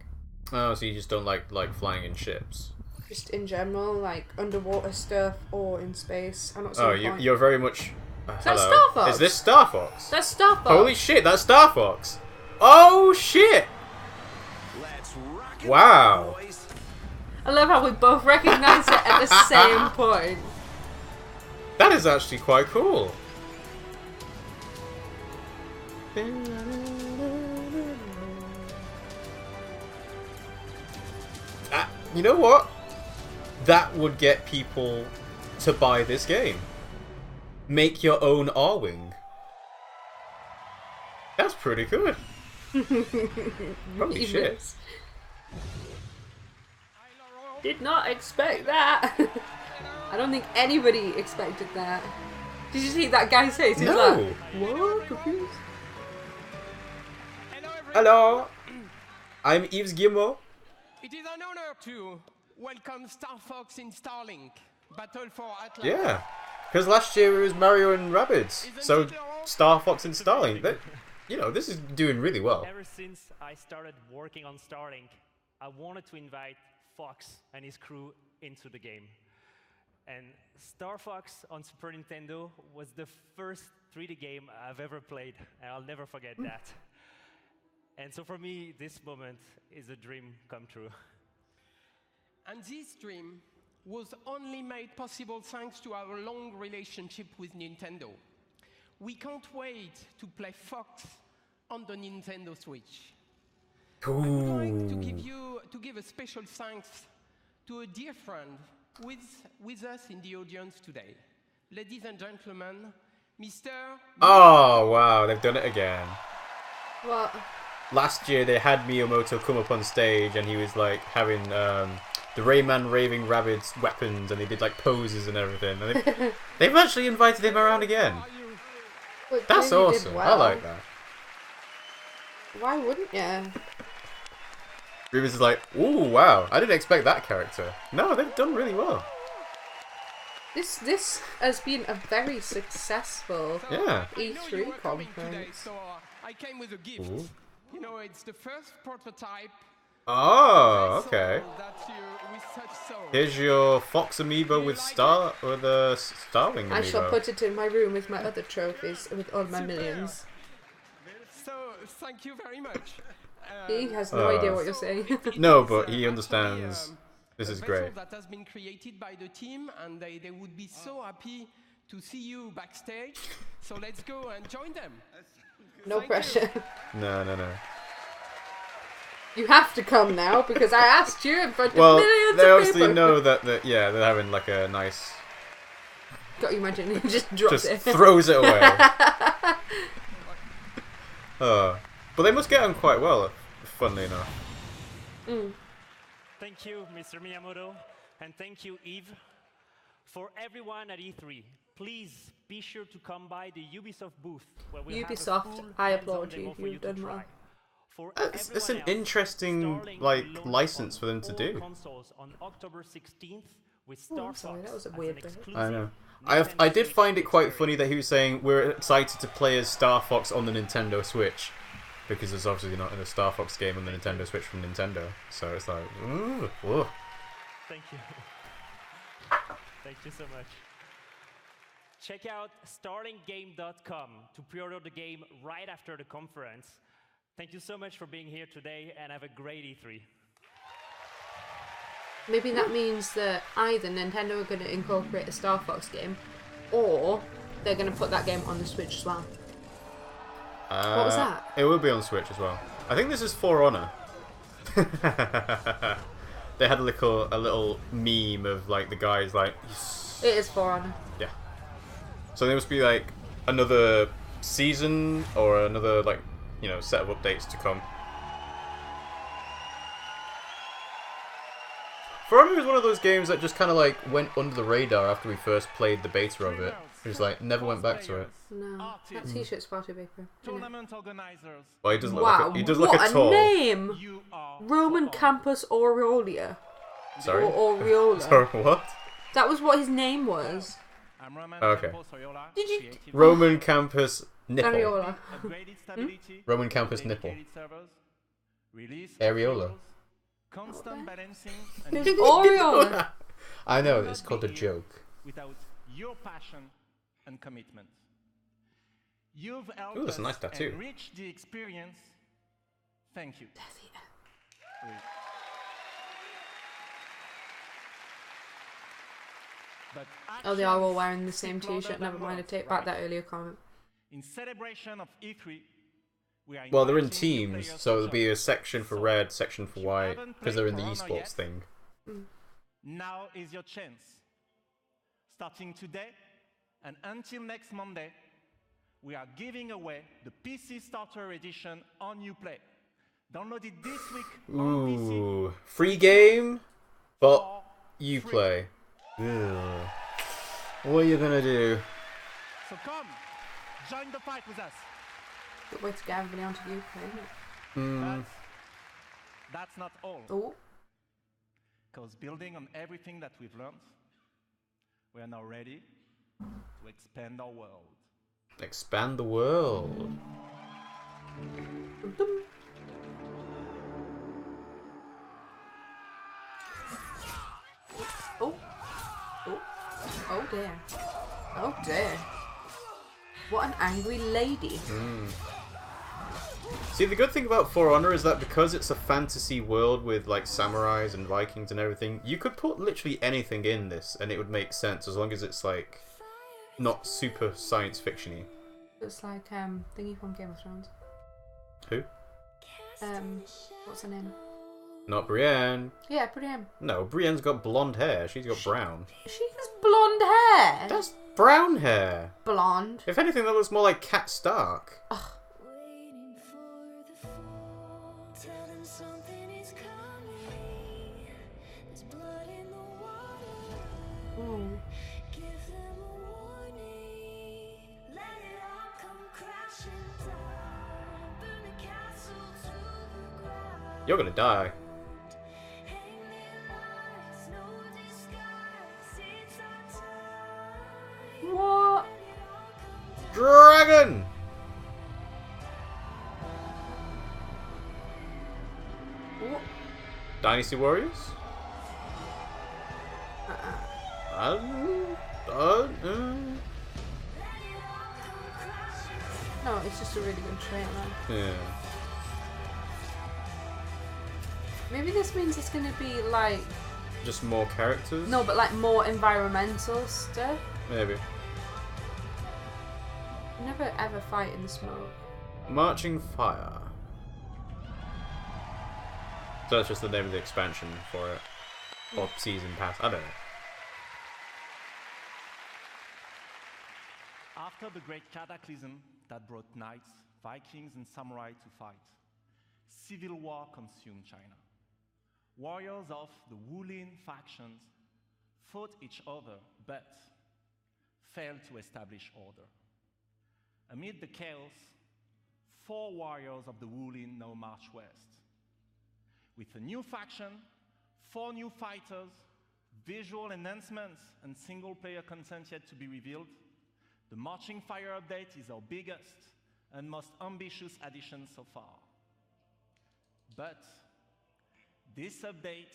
[SPEAKER 1] oh, so you just don't like flying in ships?
[SPEAKER 2] Just in general, like underwater stuff or in space. I'm not
[SPEAKER 1] Oh,
[SPEAKER 2] seeing the point.
[SPEAKER 1] you're very much.
[SPEAKER 2] Is that
[SPEAKER 1] Hello.
[SPEAKER 2] Star Fox?
[SPEAKER 1] Is this Star Fox?
[SPEAKER 2] That's Star Fox.
[SPEAKER 1] Holy shit, that's Star Fox! Oh shit! Wow.
[SPEAKER 2] I love how we both recognise it at the same point.
[SPEAKER 1] That is actually quite cool. You know what? That would get people to buy this game. Make your own R-Wing. That's pretty good. Holy shit.
[SPEAKER 2] Did not expect that. I don't think anybody expected that. Did you see that guy's face? He's
[SPEAKER 1] No.
[SPEAKER 2] like, what? Confused?
[SPEAKER 1] Hello. I'm Yves Guillemot.
[SPEAKER 21] It is an honor to welcome Star Fox in Starlink Battle for Atlas.
[SPEAKER 1] Yeah. Because last year it was Mario and Rabbids. So Star Fox and Starlink. This is doing really well.
[SPEAKER 20] Ever since I started working on Starlink, I wanted to invite Fox and his crew into the game. And Star Fox on Super Nintendo was the first 3D game I've ever played, and I'll never forget that. And so for me, this moment is a dream come true.
[SPEAKER 21] And this dream was only made possible thanks to our long relationship with Nintendo. We can't wait to play Fox on the Nintendo Switch. I would like to give a special thanks to a dear friend with us in the audience today. Ladies and gentlemen, Mr.
[SPEAKER 1] Oh, wow. They've done it again.
[SPEAKER 2] What?
[SPEAKER 1] Last year they had Miyamoto come up on stage and he was like having the Rayman Raving Rabbids weapons and they did like poses and everything. And they've actually invited him around again.
[SPEAKER 2] But
[SPEAKER 1] That's
[SPEAKER 2] clearly did
[SPEAKER 1] awesome.
[SPEAKER 2] well.
[SPEAKER 1] I like that.
[SPEAKER 2] Why wouldn't you?
[SPEAKER 1] Rubens is like, ooh, wow, I didn't expect that character. No, they've done really well.
[SPEAKER 2] This has been a very successful E3 conference.
[SPEAKER 21] So I came with a gift.
[SPEAKER 1] Ooh.
[SPEAKER 21] You know, it's the first prototype.
[SPEAKER 1] Oh, okay.
[SPEAKER 21] With such soul.
[SPEAKER 1] Here's your Fox amiibo with Starling amiibo.
[SPEAKER 2] I shall put it in my room with my other trophies, with all my millions.
[SPEAKER 21] So thank you very much.
[SPEAKER 2] He has no idea what you're saying.
[SPEAKER 1] No, but he understands. This is great.
[SPEAKER 21] That has been created by the team, and they would be so happy to see you backstage. So let's go and join them.
[SPEAKER 2] No pressure.
[SPEAKER 1] No.
[SPEAKER 2] You have to come now because I asked you in front of
[SPEAKER 1] Well,
[SPEAKER 2] millions
[SPEAKER 1] they
[SPEAKER 2] of
[SPEAKER 1] obviously
[SPEAKER 2] people.
[SPEAKER 1] know that they're having like a nice.
[SPEAKER 2] Got you imagine he just drops
[SPEAKER 1] Just
[SPEAKER 2] it.
[SPEAKER 1] throws it away. But they must get on quite well, funnily enough.
[SPEAKER 20] Thank you, Mr. Miyamoto, and thank you, Yves. For everyone at E3, please be sure to come by the Ubisoft booth where we'll have a
[SPEAKER 2] Ubisoft,
[SPEAKER 20] full
[SPEAKER 2] I
[SPEAKER 20] hands-on
[SPEAKER 2] applaud
[SPEAKER 20] demo
[SPEAKER 2] you.
[SPEAKER 20] for
[SPEAKER 2] You've
[SPEAKER 20] to
[SPEAKER 2] done well.
[SPEAKER 20] try. For
[SPEAKER 1] It's an
[SPEAKER 20] everyone else,
[SPEAKER 1] interesting
[SPEAKER 20] Starlink
[SPEAKER 1] like
[SPEAKER 20] will launch
[SPEAKER 1] license
[SPEAKER 20] on
[SPEAKER 1] for them to
[SPEAKER 20] all
[SPEAKER 1] do.
[SPEAKER 20] consoles on October 16th with
[SPEAKER 2] Oh,
[SPEAKER 20] Star
[SPEAKER 2] I'm sorry, that
[SPEAKER 20] Fox
[SPEAKER 2] was a
[SPEAKER 20] as
[SPEAKER 2] weird
[SPEAKER 20] an
[SPEAKER 2] bit.
[SPEAKER 20] exclusive
[SPEAKER 1] I know.
[SPEAKER 20] Nintendo
[SPEAKER 1] I did
[SPEAKER 20] Switch
[SPEAKER 1] find it quite funny
[SPEAKER 20] experience.
[SPEAKER 1] that he was saying we're excited to play as Star Fox on the Nintendo Switch, because there's obviously not a Star Fox game on the Nintendo Switch from Nintendo. So it's like, ooh, ooh.
[SPEAKER 20] Thank you. Thank you so much. Check out starlinggame.com to pre-order the game right after the conference. Thank you so much for being here today, and have a great E3.
[SPEAKER 2] Maybe that means that either Nintendo are going to incorporate a Star Fox game, or they're going to put that game on the Switch as well. What was that?
[SPEAKER 1] It will be on Switch as well. I think this is For Honor. They had a little meme of like the guys like.
[SPEAKER 2] It is For Honor.
[SPEAKER 1] Yeah. So there must be like another season or another like set of updates to come. For Honor is one of those games that just kind of like went under the radar after we first played the beta of it. Just like never went back to it.
[SPEAKER 2] No, that T-shirt's far too big for him.
[SPEAKER 11] Tournament organizers.
[SPEAKER 1] Well, he does look
[SPEAKER 2] Wow,
[SPEAKER 1] like he does look
[SPEAKER 2] what
[SPEAKER 1] a tall.
[SPEAKER 2] name! Roman Campus Aureola.
[SPEAKER 1] Sorry.
[SPEAKER 2] Or Aureola.
[SPEAKER 1] Sorry, what?
[SPEAKER 2] That was what his name was.
[SPEAKER 11] I'm Roman
[SPEAKER 1] Okay.
[SPEAKER 11] Campos Oriola,
[SPEAKER 2] Did you?
[SPEAKER 11] creative
[SPEAKER 1] Roman Campus Nipple.
[SPEAKER 2] Areola.
[SPEAKER 11] upgraded stability,
[SPEAKER 1] Roman Campus Nipple.
[SPEAKER 11] dedicated servers, release of
[SPEAKER 1] Areola.
[SPEAKER 11] heroes, constant balancing,
[SPEAKER 2] Who's
[SPEAKER 11] and
[SPEAKER 2] Aureola?
[SPEAKER 1] I know, it's called a joke.
[SPEAKER 11] without your passion and commitment. You've helped
[SPEAKER 1] Ooh, that's
[SPEAKER 11] us
[SPEAKER 1] a nice tattoo.
[SPEAKER 11] enrich the experience. Thank you. Oui. But
[SPEAKER 2] Oh, they are all
[SPEAKER 11] actions
[SPEAKER 2] wearing the same
[SPEAKER 11] speak louder
[SPEAKER 2] T-shirt.
[SPEAKER 11] than
[SPEAKER 2] Never mind, I
[SPEAKER 11] words,
[SPEAKER 2] take back
[SPEAKER 11] right?
[SPEAKER 2] that earlier comment.
[SPEAKER 11] In celebration of E3, we are
[SPEAKER 1] Well, they're in
[SPEAKER 11] inviting new
[SPEAKER 1] teams,
[SPEAKER 11] players
[SPEAKER 1] so
[SPEAKER 11] to
[SPEAKER 1] there'll be
[SPEAKER 11] join
[SPEAKER 1] a
[SPEAKER 11] us.
[SPEAKER 1] section for
[SPEAKER 11] So,
[SPEAKER 1] red, section for
[SPEAKER 11] if you
[SPEAKER 1] white,
[SPEAKER 11] haven't
[SPEAKER 1] because
[SPEAKER 11] played
[SPEAKER 1] they're in the
[SPEAKER 11] For Honor
[SPEAKER 1] esports
[SPEAKER 11] yet,
[SPEAKER 1] thing.
[SPEAKER 11] Now is your chance. Starting today and until next Monday, we are giving away the PC Starter Edition on Uplay. Download it this week on PC.
[SPEAKER 1] Ooh, free game, but you play. Ugh. What are you gonna do?
[SPEAKER 11] So come, join the fight with us.
[SPEAKER 2] Good way to get everybody onto the UK, isn't it?
[SPEAKER 1] Hmm.
[SPEAKER 11] That's not all.
[SPEAKER 2] Oh.
[SPEAKER 11] Because building on everything that we've learned, we are now ready to expand our world.
[SPEAKER 1] Expand the world.
[SPEAKER 2] Oh. Oh. Oh dear. Oh dear. What an angry lady.
[SPEAKER 1] See, the good thing about For Honor is that because it's a fantasy world with like samurais and Vikings and everything, you could put literally anything in this and it would make sense as long as it's like not super science fiction-y.
[SPEAKER 2] It's like thingy from Game of Thrones.
[SPEAKER 1] Who?
[SPEAKER 2] What's her name?
[SPEAKER 1] Not Brienne.
[SPEAKER 2] Yeah, Brienne.
[SPEAKER 1] No, Brienne's got blonde hair. She's got brown.
[SPEAKER 2] She has blonde hair.
[SPEAKER 1] That's brown hair.
[SPEAKER 2] Blonde.
[SPEAKER 1] If anything, that looks more like Cat Stark.
[SPEAKER 2] Ooh.
[SPEAKER 1] You're gonna die.
[SPEAKER 2] What?
[SPEAKER 1] Dragon!
[SPEAKER 2] What?
[SPEAKER 1] Dynasty Warriors?
[SPEAKER 2] No, it's just a really good trailer.
[SPEAKER 1] Yeah.
[SPEAKER 2] Maybe this means it's gonna be like
[SPEAKER 1] Just more characters?
[SPEAKER 2] no, but like more environmental stuff.
[SPEAKER 1] Maybe.
[SPEAKER 2] Never ever fight in the smoke.
[SPEAKER 1] Marching Fire. So that's just the name of the expansion for it. Or season pass. I don't know.
[SPEAKER 11] After the great cataclysm that brought knights, Vikings, and samurai to fight, civil war consumed China. Warriors of the Wulin factions fought each other but failed to establish order. Amid the chaos,
[SPEAKER 3] 4 warriors of the Wulin now march west. With a new faction, 4 new fighters, visual enhancements, and single-player content yet to be revealed, the Marching Fire update is our biggest and most ambitious addition so far. But this update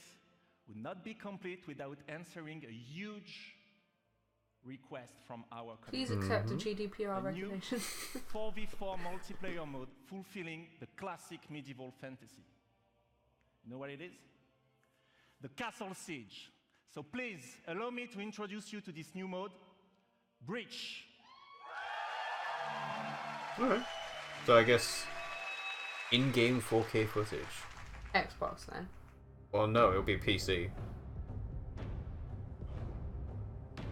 [SPEAKER 3] would not be complete without answering a huge request from our
[SPEAKER 2] Please
[SPEAKER 3] community.
[SPEAKER 2] accept a GDPR regulation.
[SPEAKER 3] 4v4 multiplayer mode fulfilling the classic medieval fantasy. You know what it is? The Castle Siege. So please, allow me to introduce you to this new mode, Breach.
[SPEAKER 1] Alright. So I guess in-game 4K footage.
[SPEAKER 2] Xbox then.
[SPEAKER 1] Well, no, it'll be PC.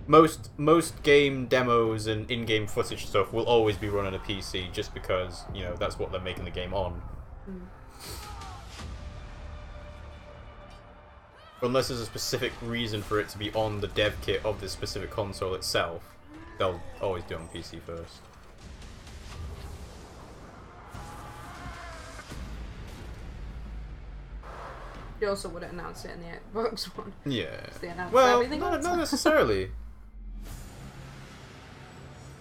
[SPEAKER 1] Most game demos and in-game footage stuff will always be run on a PC, just because, you know, that's what they're making the game on. Unless there's a specific reason for it to be on the dev kit of this specific console itself, they'll always do it on PC first.
[SPEAKER 2] You also wouldn't announce it in the Xbox one.
[SPEAKER 1] Yeah.
[SPEAKER 2] They announced
[SPEAKER 1] Well,
[SPEAKER 2] everything
[SPEAKER 1] not
[SPEAKER 2] else.
[SPEAKER 1] necessarily.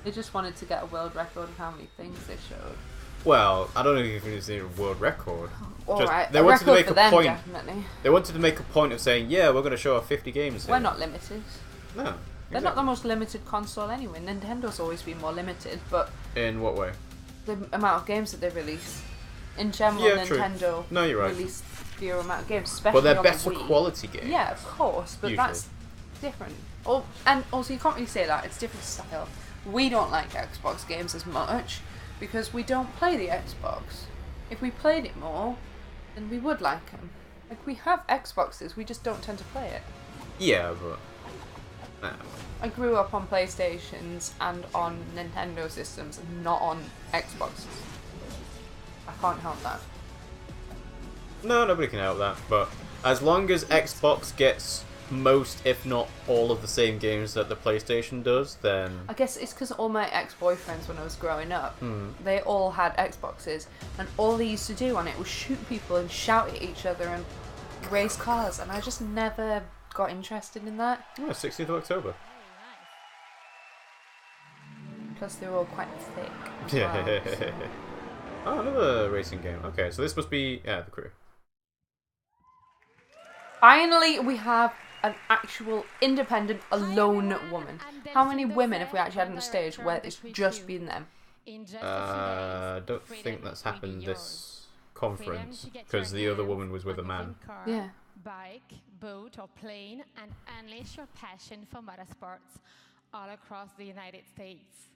[SPEAKER 2] They just wanted to get a world record of how many things they showed.
[SPEAKER 1] Well, I don't know if it's a world record.
[SPEAKER 2] Alright,
[SPEAKER 1] They
[SPEAKER 2] a
[SPEAKER 1] wanted to
[SPEAKER 2] record
[SPEAKER 1] make
[SPEAKER 2] for
[SPEAKER 1] a
[SPEAKER 2] them,
[SPEAKER 1] point.
[SPEAKER 2] definitely.
[SPEAKER 1] They wanted to make a point of saying, yeah, we're going to show off 50 games here.
[SPEAKER 2] We're not limited.
[SPEAKER 1] No.
[SPEAKER 2] They're not the most limited console anyway. Nintendo's always been more limited, but
[SPEAKER 1] In what way?
[SPEAKER 2] the amount of games that they release. In general,
[SPEAKER 1] Yeah, true.
[SPEAKER 2] Nintendo
[SPEAKER 1] No, you're right.
[SPEAKER 2] release fewer amount of games, especially
[SPEAKER 1] But they're
[SPEAKER 2] on
[SPEAKER 1] better
[SPEAKER 2] the Wii.
[SPEAKER 1] quality games.
[SPEAKER 2] Yeah, of course, but
[SPEAKER 1] Usually.
[SPEAKER 2] that's different. Oh, and also you can't really say that, it's different style. We don't like Xbox games as much because we don't play the Xbox. If we played it more, then we would like them. Like, we have Xboxes, we just don't tend to play it.
[SPEAKER 1] Yeah, but... Nah.
[SPEAKER 2] I grew up on PlayStations and on Nintendo systems, and not on Xboxes. I can't help that.
[SPEAKER 1] No, nobody can help that. But as long as Xbox gets most, if not all, of the same games that the PlayStation does, then...
[SPEAKER 2] I guess it's because all my ex-boyfriends when I was growing up, they all had Xboxes, and all they used to do on it was shoot people and shout at each other and race cars, and I just never got interested in that.
[SPEAKER 1] Oh, 16th of October.
[SPEAKER 2] Plus they were all quite thick as
[SPEAKER 1] Yeah.
[SPEAKER 2] well, so.
[SPEAKER 1] Oh, another racing game. Okay, so this must be... Yeah, The Crew.
[SPEAKER 2] Finally, we have an actual independent, alone woman. How many women have we actually had on the stage where it's just been them?
[SPEAKER 1] I don't think that's happened this conference, because the other woman was with a man.
[SPEAKER 2] Yeah.
[SPEAKER 22] Bike, boat, or plane, and unleash your passion for motorsports all across the United States.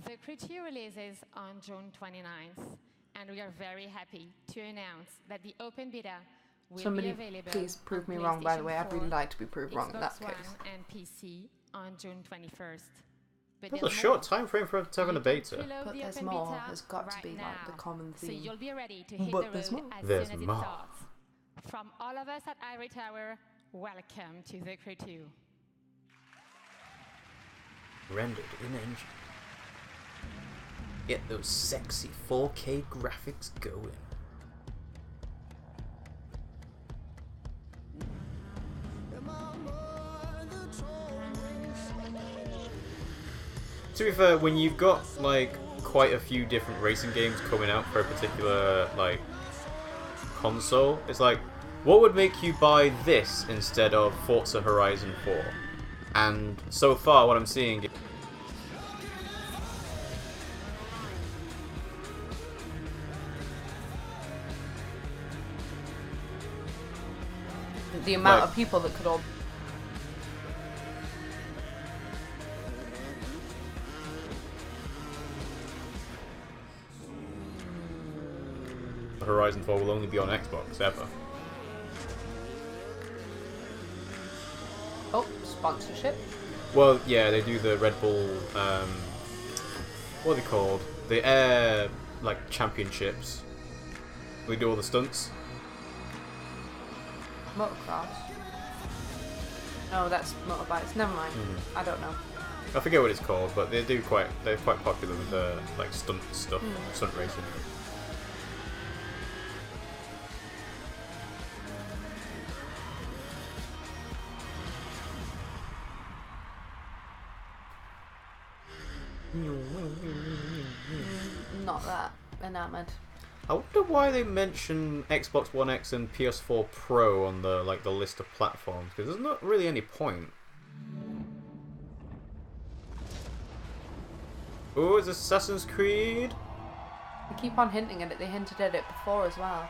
[SPEAKER 22] The Crew 2 releases on June 29th, and we are very happy to announce that the open beta will
[SPEAKER 2] Somebody
[SPEAKER 22] be available
[SPEAKER 2] please prove
[SPEAKER 22] on
[SPEAKER 2] me wrong, by the
[SPEAKER 22] PlayStation
[SPEAKER 2] way. I'd really
[SPEAKER 22] 4,
[SPEAKER 2] like to be proved wrong in that
[SPEAKER 22] Xbox One,
[SPEAKER 2] case.
[SPEAKER 22] and PC on June 21st. But
[SPEAKER 1] That's a
[SPEAKER 22] there's
[SPEAKER 1] short
[SPEAKER 22] more.
[SPEAKER 1] time frame for having a beta.
[SPEAKER 22] Preload
[SPEAKER 2] But
[SPEAKER 22] the
[SPEAKER 2] there's
[SPEAKER 22] open
[SPEAKER 2] more.
[SPEAKER 22] beta
[SPEAKER 2] There's got to
[SPEAKER 22] right
[SPEAKER 2] be like the
[SPEAKER 22] now.
[SPEAKER 2] common
[SPEAKER 22] So
[SPEAKER 2] theme.
[SPEAKER 22] you'll be ready to hit
[SPEAKER 2] But
[SPEAKER 22] the
[SPEAKER 2] there's
[SPEAKER 22] road
[SPEAKER 2] more.
[SPEAKER 22] as
[SPEAKER 1] There's
[SPEAKER 22] soon as
[SPEAKER 1] more.
[SPEAKER 22] it starts. From all of us at Ivory Tower, welcome to the Crew 2.
[SPEAKER 1] Rendered in engine. Get those sexy 4K graphics going. To be fair, when you've got like quite a few different racing games coming out for a particular like console, it's like, what would make you buy this instead of Forza Horizon 4? And so far, what I'm seeing.
[SPEAKER 2] The amount
[SPEAKER 1] Like-
[SPEAKER 2] of people that could all...
[SPEAKER 1] Horizon 4 will only be on Xbox ever.
[SPEAKER 2] Oh, sponsorship.
[SPEAKER 1] Well, yeah, they do the Red Bull, what are they called? The Air, like, championships. We do all the stunts.
[SPEAKER 2] Motocross. No, that's motorbikes. Never mind. I don't know.
[SPEAKER 1] I forget what it's called, but they're quite popular with like stunt stuff, stunt racing.
[SPEAKER 2] Not that enamoured.
[SPEAKER 1] I wonder why they mention Xbox One X and PS4 Pro on the list of platforms, because there's not really any point. Oh, it's Assassin's Creed.
[SPEAKER 2] They keep on hinting at it. They hinted at it before as well.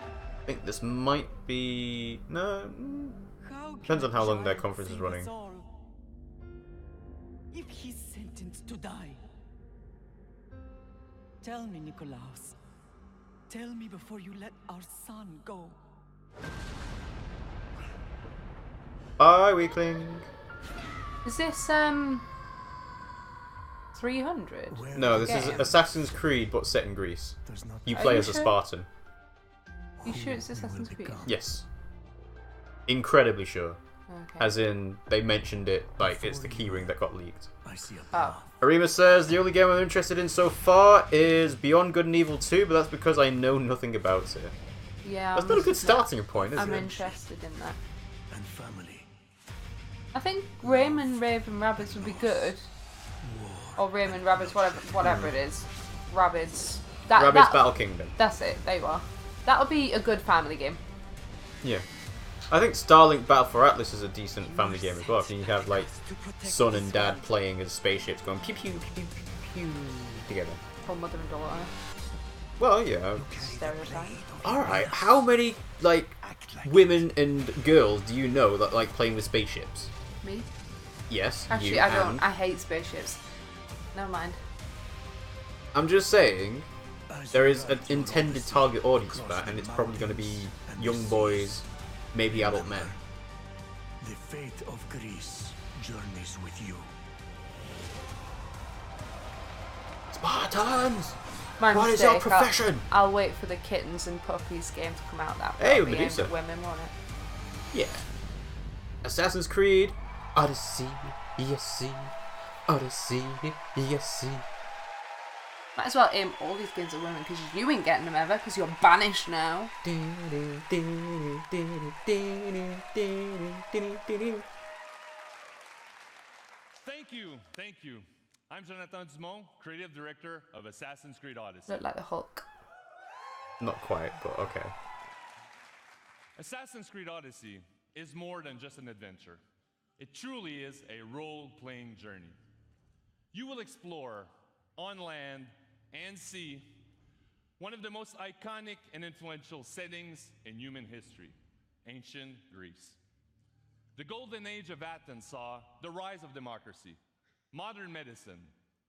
[SPEAKER 1] I think this might be depends on how long their conference is running.
[SPEAKER 7] If he's sentenced to die, tell me, Nikolaos. Tell me before you let our son go.
[SPEAKER 1] Bye, weakling.
[SPEAKER 2] Is this 300?
[SPEAKER 1] No, this is Assassin's Creed, but set in Greece. You play as a Spartan.
[SPEAKER 2] You sure it's Assassin's Creed?
[SPEAKER 1] Yes. Incredibly sure.
[SPEAKER 2] Okay.
[SPEAKER 1] As in, they mentioned it like it's the keyring that got leaked.
[SPEAKER 2] Oh.
[SPEAKER 1] Arima says, the only game I'm interested in so far is Beyond Good and Evil 2, but that's because I know nothing about it.
[SPEAKER 2] Yeah.
[SPEAKER 1] That's not a good starting point, is it?
[SPEAKER 2] I'm interested in that.
[SPEAKER 4] And family.
[SPEAKER 2] I think Rayman Raven Rabbids would be good. Or Rayman Rabbids, whatever it is. Rabbids.
[SPEAKER 1] Rabbids Battle Kingdom.
[SPEAKER 2] That's it, there you are. That'll be a good family game.
[SPEAKER 1] Yeah. I think Starlink Battle for Atlas is a decent family game as well. You have like son and dad playing as spaceships going pew pew pew pew pew together.
[SPEAKER 2] Or mother and daughter.
[SPEAKER 1] Well, yeah.
[SPEAKER 2] Stereotype.
[SPEAKER 1] Alright, how many like women and girls do you know that like playing with spaceships?
[SPEAKER 2] Me?
[SPEAKER 1] Yes.
[SPEAKER 2] Actually,
[SPEAKER 1] you
[SPEAKER 2] I don't.
[SPEAKER 1] and-
[SPEAKER 2] I hate spaceships. Never mind.
[SPEAKER 1] I'm just saying, there is an intended target audience for that, and it's probably going to be young boys, maybe adult men.
[SPEAKER 4] The fate of Greece journeys with you.
[SPEAKER 1] Spartans!
[SPEAKER 2] My
[SPEAKER 1] What is
[SPEAKER 2] mistake.
[SPEAKER 1] your profession?
[SPEAKER 2] I'll wait for the kittens and puppies game to come out. That
[SPEAKER 1] Hey,
[SPEAKER 2] will be aimed
[SPEAKER 1] Medusa.
[SPEAKER 2] at women, won't it?
[SPEAKER 1] Yeah. Assassin's Creed, Odyssey, ESC, Odyssey, ESC.
[SPEAKER 2] Might as well aim all these games at women because you ain't getting them ever because you're banished now.
[SPEAKER 3] Thank you. I'm Jonathan Dumont, creative director of Assassin's Creed Odyssey.
[SPEAKER 2] Look like the Hulk.
[SPEAKER 1] Not quite, but okay.
[SPEAKER 3] Assassin's Creed Odyssey is more than just an adventure. It truly is a role-playing journey. You will explore, on land and sea, one of the most iconic and influential settings in human history, ancient Greece. The golden age of Athens saw the rise of democracy, modern medicine,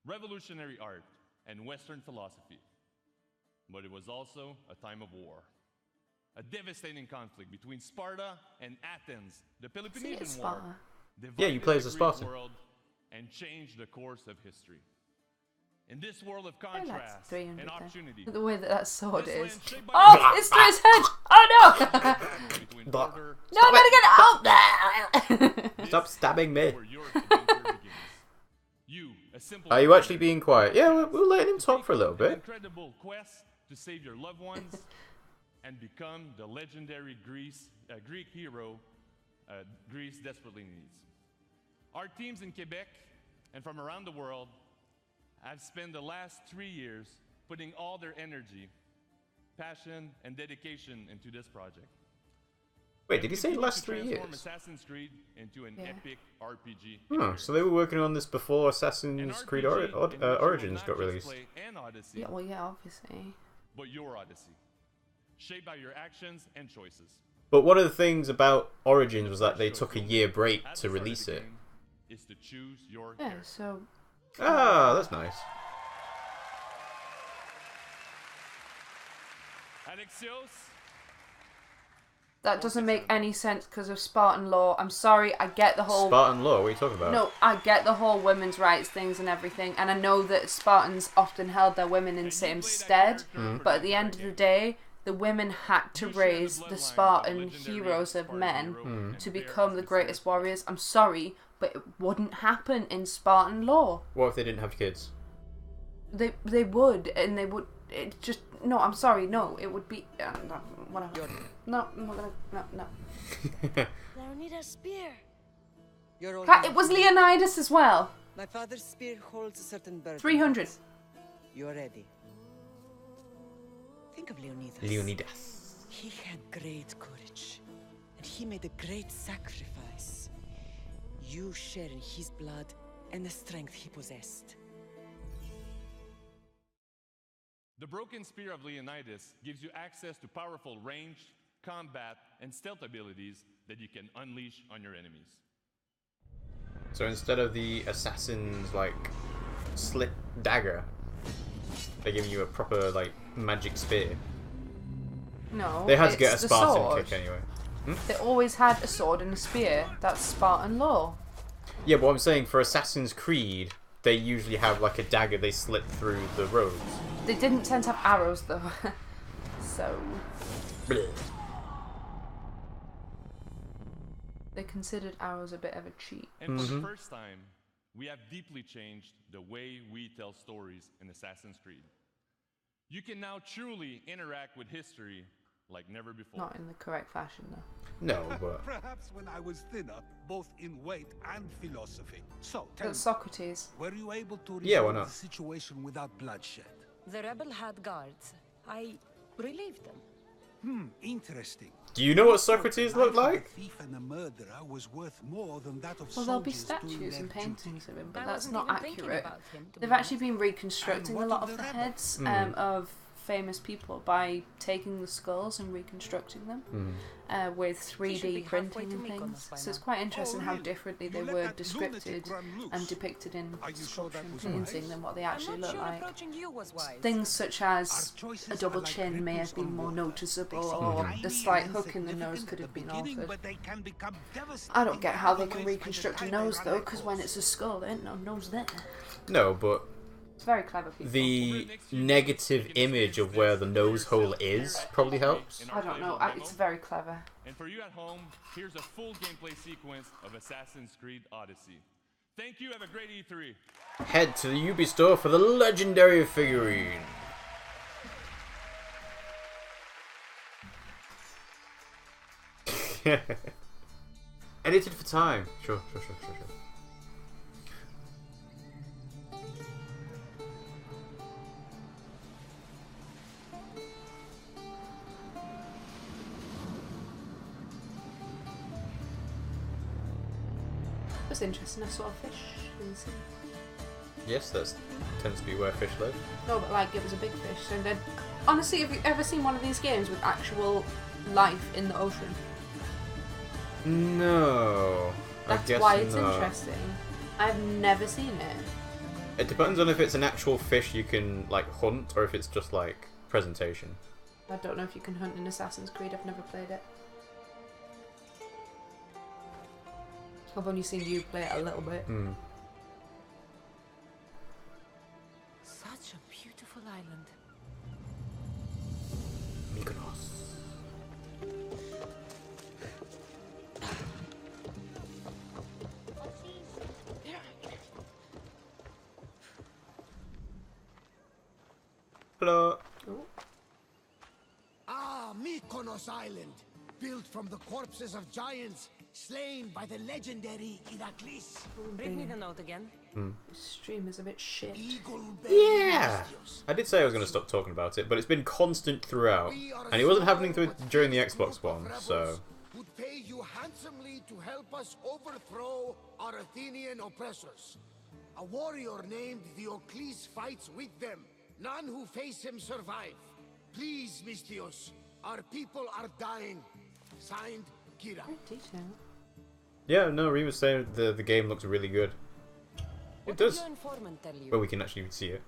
[SPEAKER 3] revolutionary art, and Western philosophy. But it was also a time of war. A devastating conflict between Sparta and Athens, the Peloponnesian War,
[SPEAKER 1] Yeah, you play as a
[SPEAKER 3] the Greek
[SPEAKER 1] Spartan.
[SPEAKER 3] world and changed the course of history. In this world of
[SPEAKER 2] I like
[SPEAKER 3] contrast
[SPEAKER 2] 300
[SPEAKER 3] and
[SPEAKER 2] there.
[SPEAKER 3] opportunity,
[SPEAKER 2] The way that sword
[SPEAKER 3] this
[SPEAKER 2] is.
[SPEAKER 3] land shaped by
[SPEAKER 2] Oh, it's through his head! Oh no!
[SPEAKER 3] between
[SPEAKER 1] But-
[SPEAKER 3] order,
[SPEAKER 2] No, I gotta get it out there!
[SPEAKER 1] Stop stabbing me.
[SPEAKER 3] where your adventure begins. You, a simple
[SPEAKER 1] Are you actually being quiet? Yeah, we're letting him talk for a little
[SPEAKER 3] an
[SPEAKER 1] bit.
[SPEAKER 3] incredible quest to save your loved ones and become the legendary Greek hero Greece desperately needs. Our teams in Quebec and from around the world have spent the last 3 years putting all their energy, passion, and dedication into this project.
[SPEAKER 1] Wait, did he say
[SPEAKER 3] Continue
[SPEAKER 1] last
[SPEAKER 3] to
[SPEAKER 1] 3
[SPEAKER 3] transform
[SPEAKER 1] years?
[SPEAKER 3] Assassin's Creed into an epic RPG.
[SPEAKER 1] Oh, so they were working on this before Assassin's Creed Origins got released.
[SPEAKER 3] And Odyssey,
[SPEAKER 2] Yeah, well, yeah, obviously.
[SPEAKER 3] but your Odyssey, shaped by your actions and choices.
[SPEAKER 1] But one of the things about Origins was that they took a year break to release it.
[SPEAKER 3] Is to choose your
[SPEAKER 2] Yeah,
[SPEAKER 3] character.
[SPEAKER 2] so.
[SPEAKER 1] Ah, that's nice.
[SPEAKER 3] Alexios,
[SPEAKER 2] That doesn't make any sense because of Spartan law. I'm sorry, I get the whole.
[SPEAKER 1] Spartan law, what are you talking about?
[SPEAKER 2] No, I get the whole women's rights things and everything, and I know that Spartans often held their women in same stead, but at the end of the day, the women had to raise the Spartan heroes of men to become the greatest warriors. I'm sorry, but it wouldn't happen in Spartan law.
[SPEAKER 1] What if they didn't have kids?
[SPEAKER 2] They would, and they would. It just no. I'm sorry. No, it would be. No, whatever. No, I'm not gonna. No.
[SPEAKER 8] Leonidas' spear.
[SPEAKER 2] It was Leonidas as well.
[SPEAKER 8] My father's spear holds a certain burden.
[SPEAKER 2] 300.
[SPEAKER 8] You're ready. Think of Leonidas.
[SPEAKER 1] Leonidas.
[SPEAKER 8] He had great courage, and he made a great sacrifice. You share in his blood and the strength he possessed.
[SPEAKER 9] The broken spear of Leonidas gives you access to powerful ranged, combat, and stealth abilities that you can unleash on your enemies.
[SPEAKER 1] So instead of the assassin's like slit dagger, they're giving you a proper like magic spear.
[SPEAKER 2] No,
[SPEAKER 1] they had to get a
[SPEAKER 2] it's the
[SPEAKER 1] Spartan
[SPEAKER 2] sword.
[SPEAKER 1] kick anyway.
[SPEAKER 2] They always had a sword and a spear. That's Spartan law.
[SPEAKER 1] Yeah, but what I'm saying, for Assassin's Creed, they usually have like a dagger they slit through the robes.
[SPEAKER 2] They didn't tend to have arrows though. So
[SPEAKER 1] Blech.
[SPEAKER 2] they considered arrows a bit of a cheat.
[SPEAKER 9] And for the first time, we have deeply changed the way we tell stories in Assassin's Creed. You can now truly interact with history like never before.
[SPEAKER 2] Not in the correct fashion though.
[SPEAKER 1] No, but
[SPEAKER 4] Perhaps when I was thinner, both in weight and philosophy. So, tell me,
[SPEAKER 2] But Socrates.
[SPEAKER 4] were you able to
[SPEAKER 1] Yeah, why
[SPEAKER 4] resolve
[SPEAKER 1] not?
[SPEAKER 4] the situation without bloodshed?
[SPEAKER 8] The rebel had guards. I relieved them.
[SPEAKER 4] Interesting.
[SPEAKER 1] do you know what Socrates looked like?
[SPEAKER 4] A thief and a murderer was worth more than that of
[SPEAKER 2] Well, there'll be
[SPEAKER 4] soldiers doing
[SPEAKER 2] statues
[SPEAKER 4] their
[SPEAKER 2] and paintings of him, but
[SPEAKER 8] I
[SPEAKER 2] that's
[SPEAKER 8] wasn't
[SPEAKER 2] not
[SPEAKER 8] even thinking
[SPEAKER 2] accurate.
[SPEAKER 8] about him, to
[SPEAKER 2] They've
[SPEAKER 8] be
[SPEAKER 2] actually been reconstructing a
[SPEAKER 4] And
[SPEAKER 2] lot
[SPEAKER 4] what
[SPEAKER 2] of
[SPEAKER 4] of
[SPEAKER 2] the
[SPEAKER 4] the
[SPEAKER 2] heads
[SPEAKER 1] rebels?
[SPEAKER 2] of famous people by taking the skulls and reconstructing them with 3D printing and things. So it's quite interesting how differently they were descripted and depicted in sculpture and painting than what they actually look like.
[SPEAKER 8] Approaching you was wise.
[SPEAKER 2] Things such as a double chin may have been more noticeable, or the slight hook in the nose could have been altered. I don't get how they can reconstruct a nose though, because when it's a skull, there ain't no nose there.
[SPEAKER 1] No, but
[SPEAKER 2] It's very clever people.
[SPEAKER 1] the negative image of where the nose hole is probably helps.
[SPEAKER 2] I don't know, it's very clever.
[SPEAKER 9] And for you at home, here's a full gameplay sequence of Assassin's Creed Odyssey. Thank you, have a great E3.
[SPEAKER 1] Head to the Ubisoft store for the legendary figurine. Edited for time. Sure.
[SPEAKER 2] It was interesting, I saw a fish in the sea.
[SPEAKER 1] Yes, that tends to be where fish live.
[SPEAKER 2] No, but like it was a big fish. And then, honestly, have you ever seen one of these games with actual life in the ocean?
[SPEAKER 1] No, I
[SPEAKER 2] That's
[SPEAKER 1] guess
[SPEAKER 2] why it's
[SPEAKER 1] not.
[SPEAKER 2] interesting. I've never seen it.
[SPEAKER 1] It depends on if it's an actual fish you can like hunt or if it's just like presentation.
[SPEAKER 2] I don't know if you can hunt in Assassin's Creed. I've never played it. I've only seen you play it a little bit.
[SPEAKER 8] Such a beautiful island.
[SPEAKER 1] Mykonos. Hello.
[SPEAKER 23] Ah, Mykonos Island, built from the corpses of giants slain by the legendary Iraklis.
[SPEAKER 8] Bring me the note again.
[SPEAKER 2] This stream is a bit shit.
[SPEAKER 1] Yeah! I did say I was going to stop talking about it, but it's been constant throughout. And it wasn't happening during the Xbox One, so...
[SPEAKER 23] Would pay you handsomely to help us overthrow our Athenian oppressors. A warrior named Diocles fights with them. None who face him survive. Please, Mystios, our people are dying. Signed, Kira.
[SPEAKER 1] Yeah, no, Reem was saying the game looks really good. It does.
[SPEAKER 8] Your informant tell you?
[SPEAKER 1] Well, we can actually see it.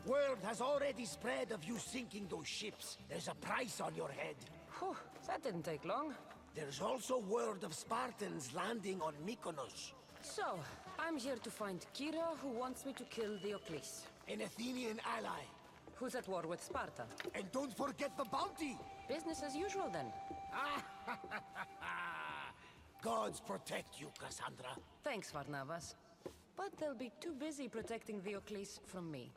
[SPEAKER 23] Word has already spread of you sinking those ships. There's a price on your head.
[SPEAKER 8] Whew, that didn't take long.
[SPEAKER 23] There's also word of Spartans landing on Mykonos.
[SPEAKER 8] So, I'm here to find Kira, who wants me to kill Diocles.
[SPEAKER 23] An Athenian ally.
[SPEAKER 8] Who's at war with Sparta.
[SPEAKER 23] And don't forget the bounty!
[SPEAKER 8] Business as usual, then.
[SPEAKER 23] Gods protect you, Cassandra.
[SPEAKER 10] Thanks, Varnavas. But they'll be too busy protecting Theocles from me.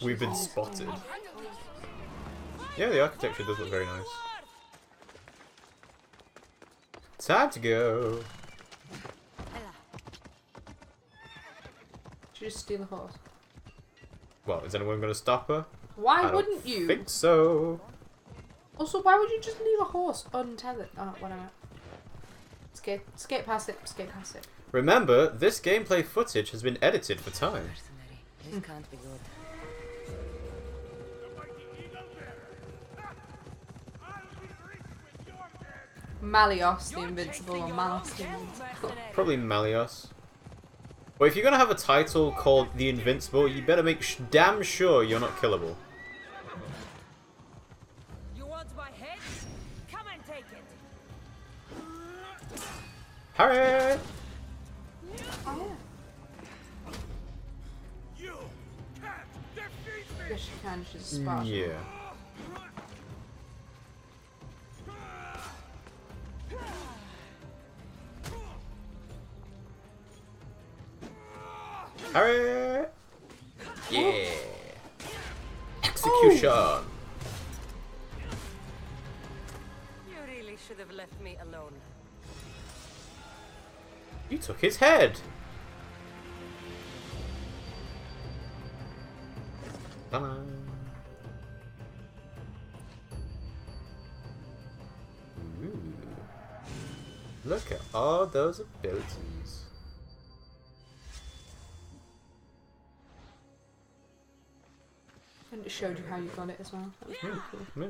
[SPEAKER 1] We've been spotted. Yeah, the architecture does look very nice. Time to go.
[SPEAKER 2] Should you just steal a horse?
[SPEAKER 1] Well, is anyone going to stop her?
[SPEAKER 2] Why wouldn't you?
[SPEAKER 1] I think so.
[SPEAKER 2] Also, why would you just leave a horse untethered? Oh, whatever. Skate past it. Skate past it.
[SPEAKER 1] Remember, this gameplay footage has been edited for time.
[SPEAKER 10] This can't be good.
[SPEAKER 2] Malios the Invincible or Malos the Invincible.
[SPEAKER 1] Probably Malios. But if you're going to have a title called The Invincible, you better make damn sure you're not killable.
[SPEAKER 10] You want my head? Come and take it.
[SPEAKER 1] Hurry!
[SPEAKER 2] Oh, yeah. Yes, she can. She's a Spartan.
[SPEAKER 1] Yeah. Hurry! Yeah! Execution!
[SPEAKER 10] Oh. You really should have left me alone.
[SPEAKER 1] You took his head! Ta-da. Ooh. Look at all those abilities.
[SPEAKER 2] And it showed you how you got it as well. That was pretty cool.
[SPEAKER 1] Yeah.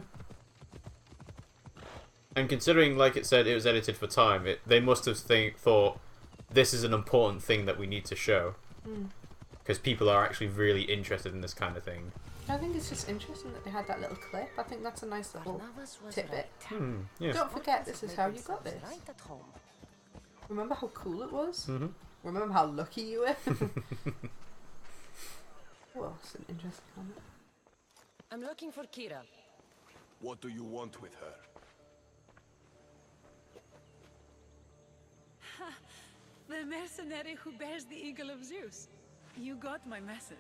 [SPEAKER 1] And considering, like it said, it was edited for time, they must have thought this is an important thing that we need to show. Because people are actually really interested in this kind of thing.
[SPEAKER 2] I think it's just interesting that they had that little clip. I think that's a nice little tidbit.
[SPEAKER 1] Yeah.
[SPEAKER 2] Don't forget, this is how you got this. Remember how cool it was? Remember how lucky you were? Well, it's an interesting comment.
[SPEAKER 10] I'm looking for Kira.
[SPEAKER 6] What do you want with her?
[SPEAKER 7] The mercenary who bears the eagle of Zeus. You got my message.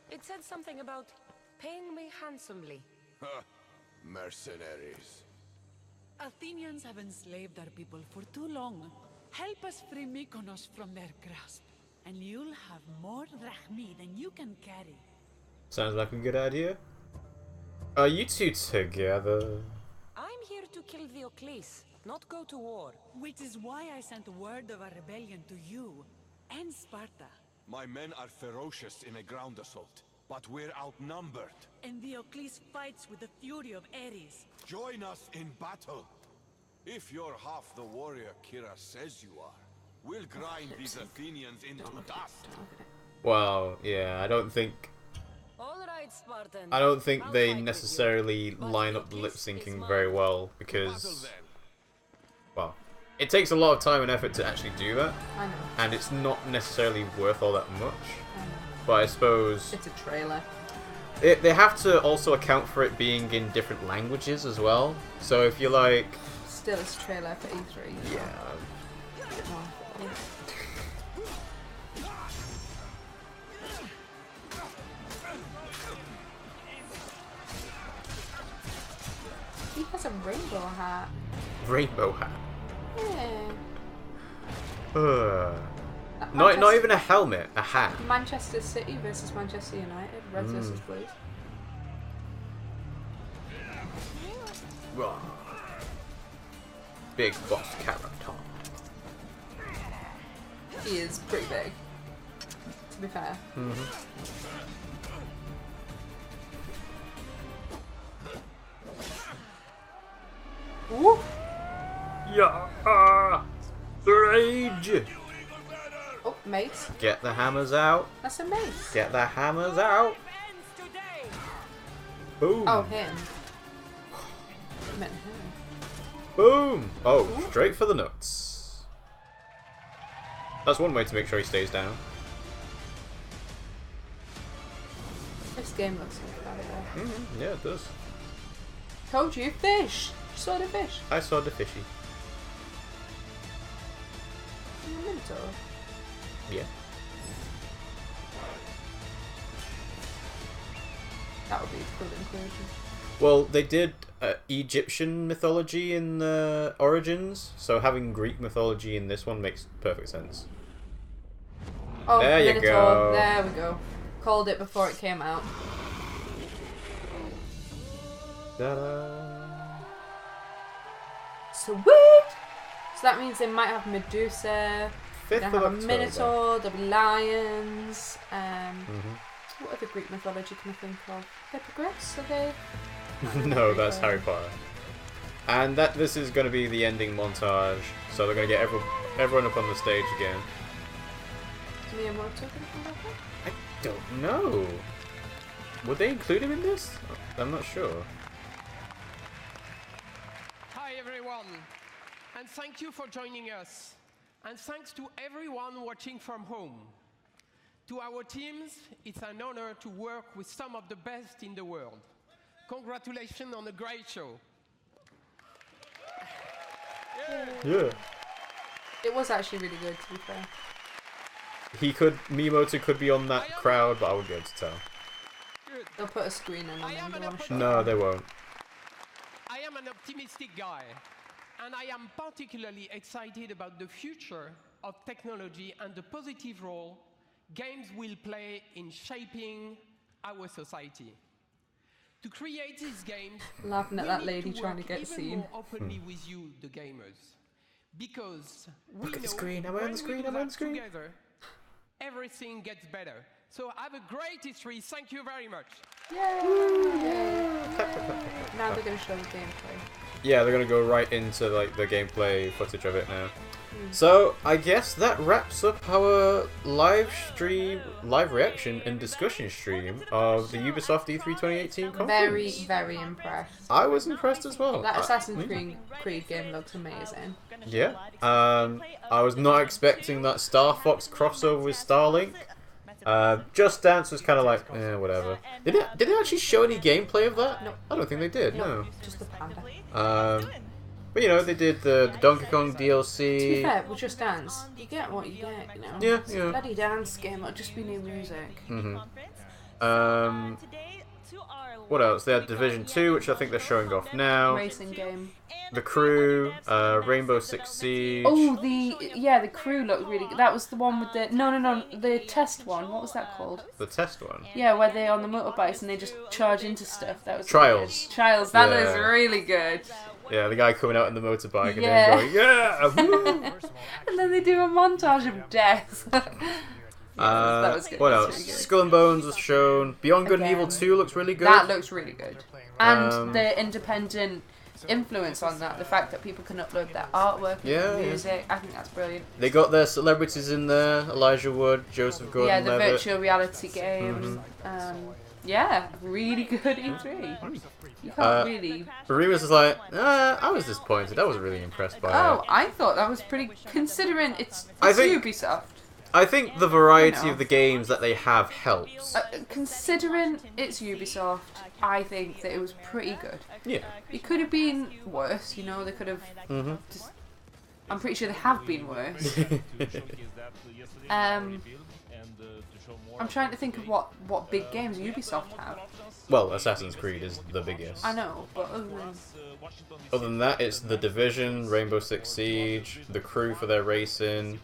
[SPEAKER 10] It said something about paying me handsomely.
[SPEAKER 6] Mercenaries.
[SPEAKER 7] Athenians have enslaved our people for too long. Help us free Mykonos from their grasp, and you'll have more drachmi than you can carry.
[SPEAKER 1] Sounds like a good idea. Are you two together?
[SPEAKER 10] I'm here to kill Theocles, not go to war.
[SPEAKER 7] Which is why I sent word of our rebellion to you and Sparta.
[SPEAKER 6] My men are ferocious in a ground assault, but we're outnumbered.
[SPEAKER 7] And Theocles fights with the fury of Ares.
[SPEAKER 6] Join us in battle. If you're half the warrior Kira says you are, we'll grind these Athenians into dust.
[SPEAKER 1] Well, yeah, I don't think
[SPEAKER 10] Spartan.
[SPEAKER 1] I don't think they necessarily line up the lip syncing very well because, well, it takes a lot of time and effort to actually do that,
[SPEAKER 2] I know.
[SPEAKER 1] and it's not necessarily worth all that much. But I suppose
[SPEAKER 2] it's a trailer.
[SPEAKER 1] They have to also account for it being in different languages as well. So if you like,
[SPEAKER 2] still it's a trailer for E3.
[SPEAKER 1] Yeah.
[SPEAKER 2] He has a rainbow hat.
[SPEAKER 1] Rainbow hat.
[SPEAKER 2] Yeah.
[SPEAKER 1] Not even a helmet, a hat.
[SPEAKER 2] Manchester City versus Manchester United. Reds versus Blues.
[SPEAKER 1] Raw. Big boss character.
[SPEAKER 2] He is pretty big, to be fair.
[SPEAKER 1] Woo! Yeah! Rage!
[SPEAKER 2] Oh, mace.
[SPEAKER 1] Get the hammers out.
[SPEAKER 2] That's a mace.
[SPEAKER 1] Get the hammers out. Boom.
[SPEAKER 2] Oh, him. I meant him.
[SPEAKER 1] Boom! Oh, straight for the nuts. That's one way to make sure he stays down.
[SPEAKER 2] This game looks incredible.
[SPEAKER 1] Yeah, it does.
[SPEAKER 2] Told you, fish! Saw the fish.
[SPEAKER 1] I saw the fishy.
[SPEAKER 2] Minotaur.
[SPEAKER 1] Yeah.
[SPEAKER 2] That would be a good inclusion.
[SPEAKER 1] Well, they did Egyptian mythology in the Origins, so having Greek mythology in this one makes perfect sense.
[SPEAKER 2] Oh,
[SPEAKER 1] there you
[SPEAKER 2] Minotaur.
[SPEAKER 1] go.
[SPEAKER 2] There we go. Called it before it came out.
[SPEAKER 1] Ta-da.
[SPEAKER 2] Sweet! So that means they might have Medusa,
[SPEAKER 1] 5th
[SPEAKER 2] they're
[SPEAKER 1] of
[SPEAKER 2] gonna have a
[SPEAKER 1] October.
[SPEAKER 2] Minotaur, there'll be lions,
[SPEAKER 1] Mhm.
[SPEAKER 2] what other Greek mythology can I think of? Hippogriffs, are they?
[SPEAKER 1] No, that's Harry Potter. And this is going to be the ending montage, so they're going to get everyone up on the stage again.
[SPEAKER 2] Is Miyamoto gonna come back in?
[SPEAKER 1] I don't know. Would they include him in this? I'm not sure.
[SPEAKER 21] Hi everyone, and thank you for joining us. And thanks to everyone watching from home. To our teams, it's an honor to work with some of the best in the world. Congratulations on a great show.
[SPEAKER 1] Yeah.
[SPEAKER 2] It was actually really good, to be fair.
[SPEAKER 1] Miyamoto could be on that crowd, but I wouldn't be able to tell.
[SPEAKER 2] They'll put a screen in and go on show.
[SPEAKER 1] No, they won't.
[SPEAKER 21] I am an optimistic guy, and I am particularly excited about the future of technology and the positive role games will play in shaping our society. To create these games,
[SPEAKER 2] Laughing at
[SPEAKER 21] we
[SPEAKER 2] that
[SPEAKER 21] need
[SPEAKER 2] lady
[SPEAKER 21] to
[SPEAKER 2] trying to
[SPEAKER 21] work
[SPEAKER 2] get
[SPEAKER 21] even
[SPEAKER 2] seen.
[SPEAKER 21] more openly with you, the gamers, because we
[SPEAKER 1] Look at the
[SPEAKER 21] know
[SPEAKER 1] screen, am I on
[SPEAKER 21] when
[SPEAKER 1] the screen,
[SPEAKER 21] we do
[SPEAKER 1] am I on
[SPEAKER 21] that
[SPEAKER 1] the screen?
[SPEAKER 21] together, everything gets better. So have a great E3. Thank you very much.
[SPEAKER 2] Yay! Now they're going to show the gameplay.
[SPEAKER 1] Yeah, they're going to go right into like the gameplay footage of it now. So, I guess that wraps up our live reaction and discussion stream of the Ubisoft E3 2018 conference.
[SPEAKER 2] Very, very impressed.
[SPEAKER 1] I was impressed as well.
[SPEAKER 2] That Assassin's Creed game looks amazing.
[SPEAKER 1] Yeah. I was not expecting that Star Fox crossover with Starlink. Just Dance was kind of like, whatever. Did they actually show any gameplay of that?
[SPEAKER 2] No.
[SPEAKER 1] I don't think they did, no.
[SPEAKER 2] Just the panda.
[SPEAKER 1] But you know, they did the Donkey Kong DLC.
[SPEAKER 2] To be fair, with Just Dance, you get what you get, you know?
[SPEAKER 1] Yeah,
[SPEAKER 2] It's
[SPEAKER 1] yeah.
[SPEAKER 2] a bloody dance game, it'll just be new music.
[SPEAKER 1] What else? They had Division 2, which I think they're showing off now.
[SPEAKER 2] Racing game.
[SPEAKER 1] The Crew, Rainbow Six Siege.
[SPEAKER 2] Oh, the Crew looked really good. That was the one with the... No, the test one. What was that called?
[SPEAKER 1] The test one.
[SPEAKER 2] Yeah, where they're on the motorbikes and they just charge into stuff. That was
[SPEAKER 1] Trials.
[SPEAKER 2] Good. Trials, that
[SPEAKER 1] Yeah.
[SPEAKER 2] was really good.
[SPEAKER 1] Yeah, the guy coming out in the motorbike and
[SPEAKER 2] Yeah.
[SPEAKER 1] then going, yeah! Woo!
[SPEAKER 2] And then they do a montage of death. That was good.
[SPEAKER 1] What
[SPEAKER 2] That was
[SPEAKER 1] else?
[SPEAKER 2] really good.
[SPEAKER 1] Skull and Bones was shown. Beyond Good and
[SPEAKER 2] Again,
[SPEAKER 1] Evil 2 looks really good.
[SPEAKER 2] That looks really good. And
[SPEAKER 1] Um,
[SPEAKER 2] the independent influence on that, the fact that people can upload their artwork and
[SPEAKER 1] Yeah, yeah.
[SPEAKER 2] music, I think that's brilliant.
[SPEAKER 1] They got their celebrities in there. Elijah Wood, Joseph
[SPEAKER 2] Yeah,
[SPEAKER 1] Gordon
[SPEAKER 2] the
[SPEAKER 1] Levitt.
[SPEAKER 2] virtual reality game. Yeah, really good E3. You can't really...
[SPEAKER 1] Remus is like, I was disappointed. I wasn't really impressed by
[SPEAKER 2] Oh,
[SPEAKER 1] it.
[SPEAKER 2] I thought that was pretty... Considering it's
[SPEAKER 1] I think-
[SPEAKER 2] Ubisoft.
[SPEAKER 1] I think the variety
[SPEAKER 2] You know.
[SPEAKER 1] of the games that they have helps.
[SPEAKER 2] Considering it's Ubisoft, I think that it was pretty good.
[SPEAKER 1] Yeah.
[SPEAKER 2] It could have been worse, you know, they could have
[SPEAKER 1] Mhm.
[SPEAKER 2] just... I'm pretty sure they have been worse. I'm trying to think of what big games Ubisoft have.
[SPEAKER 1] Well, Assassin's Creed is the biggest.
[SPEAKER 2] I know, but
[SPEAKER 1] Other than that, it's The Division, Rainbow Six Siege, The Crew for their racing.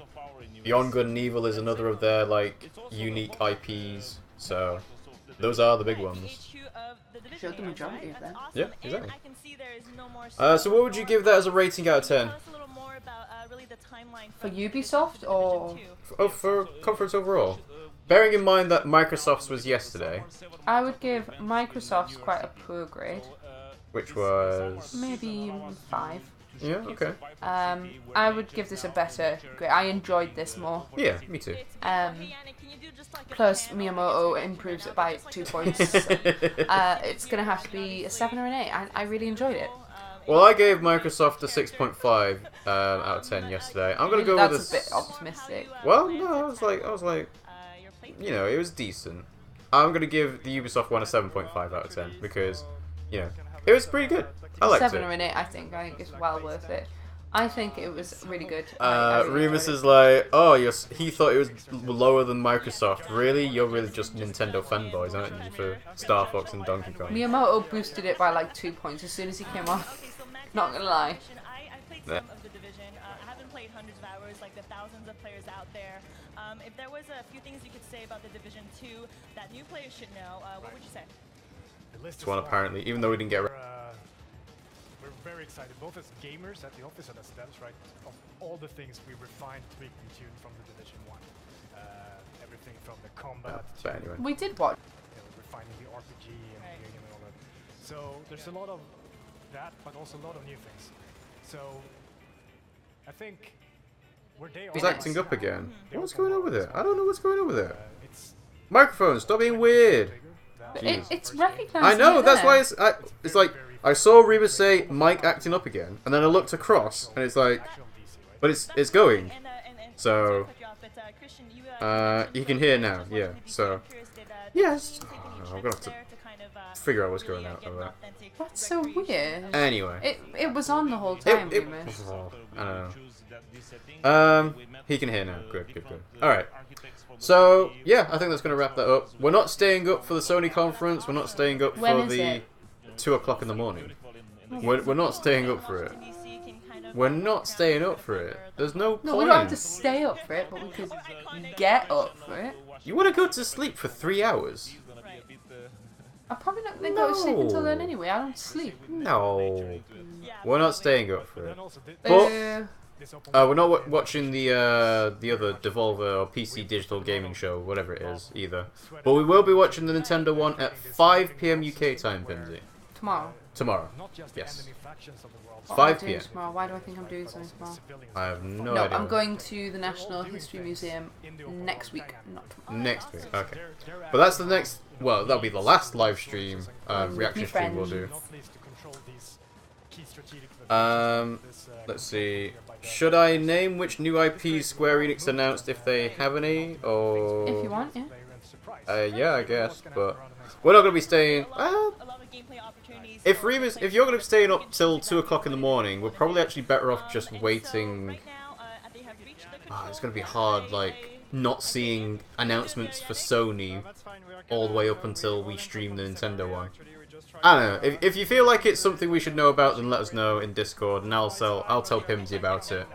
[SPEAKER 1] Beyond Good and Evil is another of their like unique IPs. So those are the big ones.
[SPEAKER 2] showed the majority of them.
[SPEAKER 1] Yeah, exactly. So what would you give that as a rating out of 10?
[SPEAKER 2] For Ubisoft or...
[SPEAKER 1] For conference overall. Bearing in mind that Microsoft's was yesterday,
[SPEAKER 2] I would give Microsoft's quite a poor grade.
[SPEAKER 1] which was...
[SPEAKER 2] Maybe 5.
[SPEAKER 1] Yeah, okay.
[SPEAKER 2] I would give this a better grade. I enjoyed this more.
[SPEAKER 1] Yeah, me too.
[SPEAKER 2] Plus, Miyamoto improves it by 2 points. It's going to have to be a 7 or an 8. I really enjoyed it.
[SPEAKER 1] Well, I gave Microsoft a 6.5 out of 10 yesterday. I'm gonna go
[SPEAKER 2] That's
[SPEAKER 1] with
[SPEAKER 2] a bit optimistic.
[SPEAKER 1] Well, no, I was like, you know, it was decent. I'm gonna give the Ubisoft one a 7.5 out of 10 because, you know, It was pretty good. I liked
[SPEAKER 2] 7
[SPEAKER 1] it.
[SPEAKER 2] or an 8, I think. I think it's well worth it. I think it was really good. I really
[SPEAKER 1] Remus
[SPEAKER 2] enjoyed
[SPEAKER 1] is like, oh, he thought it was lower than Microsoft. Really? You're really just Nintendo fanboys, aren't you, for Star Fox and Donkey Kong?
[SPEAKER 2] Miyamoto boosted it by like 2 points as soon as he came on. Not gonna lie.
[SPEAKER 5] I played some of the Division. I haven't played hundreds of hours like the thousands of players out there. If there was a few things you could say about the Division 2 that new players should know, what would you say?
[SPEAKER 1] This one apparently, even though we didn't get.
[SPEAKER 13] We're very excited, both as gamers at the office and as devs, right? Of all the things we refined, tweaked, and tuned from the Division 1. Everything from the combat to
[SPEAKER 1] anyway.
[SPEAKER 2] We did what?
[SPEAKER 13] Refining the RPG and and all that. So there's a lot of that, but also a lot of new things. So I think where they
[SPEAKER 1] He's
[SPEAKER 13] are
[SPEAKER 1] acting up again. What's going on with it? I don't know what's going on with it. Microphone, stop being weird.
[SPEAKER 2] It's recognized.
[SPEAKER 1] I know, that's why it's like, I saw Remus say Mike acting up again, and then I looked across, and it's like, but it's going. So, you can hear now, yeah, so, yes. Oh, I'm gonna have to figure out what's going on with that.
[SPEAKER 2] That's so weird.
[SPEAKER 1] Anyway.
[SPEAKER 2] It was on the whole time, Remus.
[SPEAKER 1] I don't know. He can hear now. Good. Alright. So, yeah, I think that's going to wrap that up. We're not staying up for the Sony conference. We're not staying up for the 2 o'clock in the morning. We're not staying up for it. We're not staying up for it. There's no point.
[SPEAKER 2] No, we don't have to stay up for it, but we could get up for it.
[SPEAKER 1] You want to go to sleep for 3 hours?
[SPEAKER 2] I'm probably not going to go to sleep until then anyway. I don't sleep.
[SPEAKER 1] No. We're not staying up for it. But we're not watching the other Devolver or PC Digital Gaming Show, whatever it is, either. But we will be watching the Nintendo one at 5 PM UK time, Pimsy.
[SPEAKER 2] Tomorrow.
[SPEAKER 1] Yes.
[SPEAKER 2] What
[SPEAKER 1] 5
[SPEAKER 2] am I doing
[SPEAKER 1] PM.
[SPEAKER 2] tomorrow? Why do I think I'm doing something tomorrow?
[SPEAKER 1] I have no
[SPEAKER 2] No,
[SPEAKER 1] idea.
[SPEAKER 2] I'm going to the National History Museum next week, not tomorrow.
[SPEAKER 1] Next week, okay. But that's the next. Well, that'll be the last live stream, reaction stream we'll do. Let's see. Should I name which new IPs Square Enix announced if they have any, or?
[SPEAKER 2] If you want, yeah.
[SPEAKER 1] Yeah, I guess, but we're not gonna be staying. If you're gonna be staying up till 2 o'clock in the morning, we're probably actually better off just waiting. It's gonna be hard, like not seeing announcements for Sony all the way up until we stream the Nintendo one. I don't know. If you feel like it's something we should know about, then let us know in Discord, and I'll tell Pimsy about it,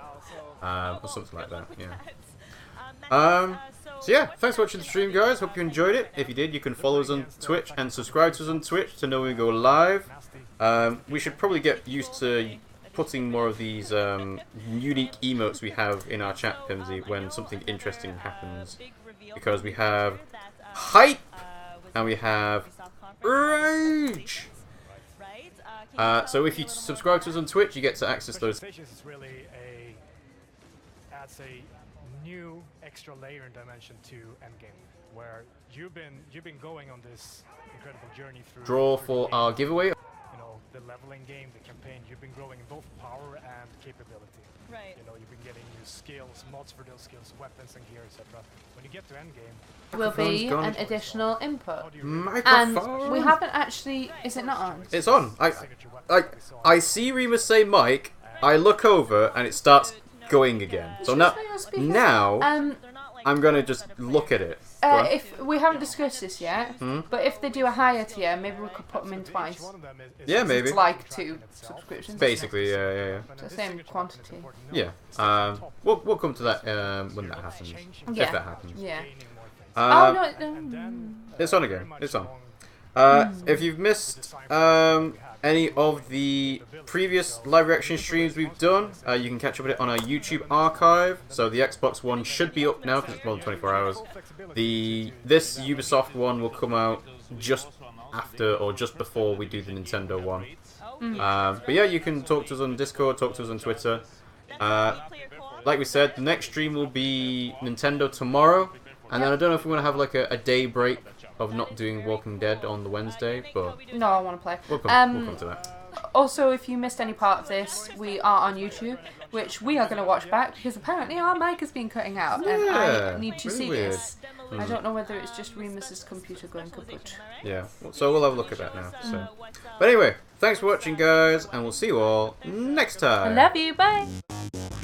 [SPEAKER 1] or something like that. Yeah. So yeah, thanks for watching the stream, guys. Hope you enjoyed it. If you did, you can follow us on Twitch and subscribe to us on Twitch to know when we go live. We should probably get used to putting more of these unique emotes we have in our chat, Pimsy, when something interesting happens, because we have hype and we have rage. So if you subscribe to us on Twitch, you get to access those.
[SPEAKER 13] Is really adds a new extra layer and dimension to Endgame, where you've been going on this incredible journey through.
[SPEAKER 1] Draw for our giveaway.
[SPEAKER 13] You know, the leveling game, the campaign. You've been growing in both power and capability.
[SPEAKER 5] Right.
[SPEAKER 13] You know, you've been getting new skills, mods for those skills, weapons and gear, etc. When you get to Endgame,
[SPEAKER 2] will be an additional input.
[SPEAKER 1] Microphone.
[SPEAKER 2] And we haven't actually. Is it not on?
[SPEAKER 1] It's on. I see Remus say Mike. I look over and it starts going again. So now I'm gonna just look at it.
[SPEAKER 2] If we haven't discussed this yet, but if they do a higher tier, maybe we could put them in twice.
[SPEAKER 1] Yeah, maybe.
[SPEAKER 2] It's like 2 subscriptions.
[SPEAKER 1] Basically, yeah.
[SPEAKER 2] So same quantity.
[SPEAKER 1] Yeah. We'll come to that when that happens.
[SPEAKER 2] Yeah.
[SPEAKER 1] If that happens.
[SPEAKER 2] Yeah.
[SPEAKER 1] It's on again. It's on. If you've missed any of the previous live reaction streams we've done, you can catch up with it on our YouTube archive. So the Xbox One should be up now because it's more than 24 hours. This Ubisoft one will come out just after or just before we do the Nintendo one. But yeah, you can talk to us on Discord, talk to us on Twitter. Like we said, the next stream will be Nintendo tomorrow. And then I don't know if we want to have like a day break of not doing Walking Dead on the Wednesday, but
[SPEAKER 2] no, I want to play.
[SPEAKER 1] We'll come to that.
[SPEAKER 2] Also, if you missed any part of this, we are on YouTube. which we are going to watch back because apparently our mic has been cutting out, and I need to see this. I don't know whether it's just Remus's computer going kaput.
[SPEAKER 1] Yeah, so we'll have a look at that now. So, but anyway, thanks for watching, guys, and we'll see you all next time.
[SPEAKER 2] I love you. Bye.
[SPEAKER 23] Bye.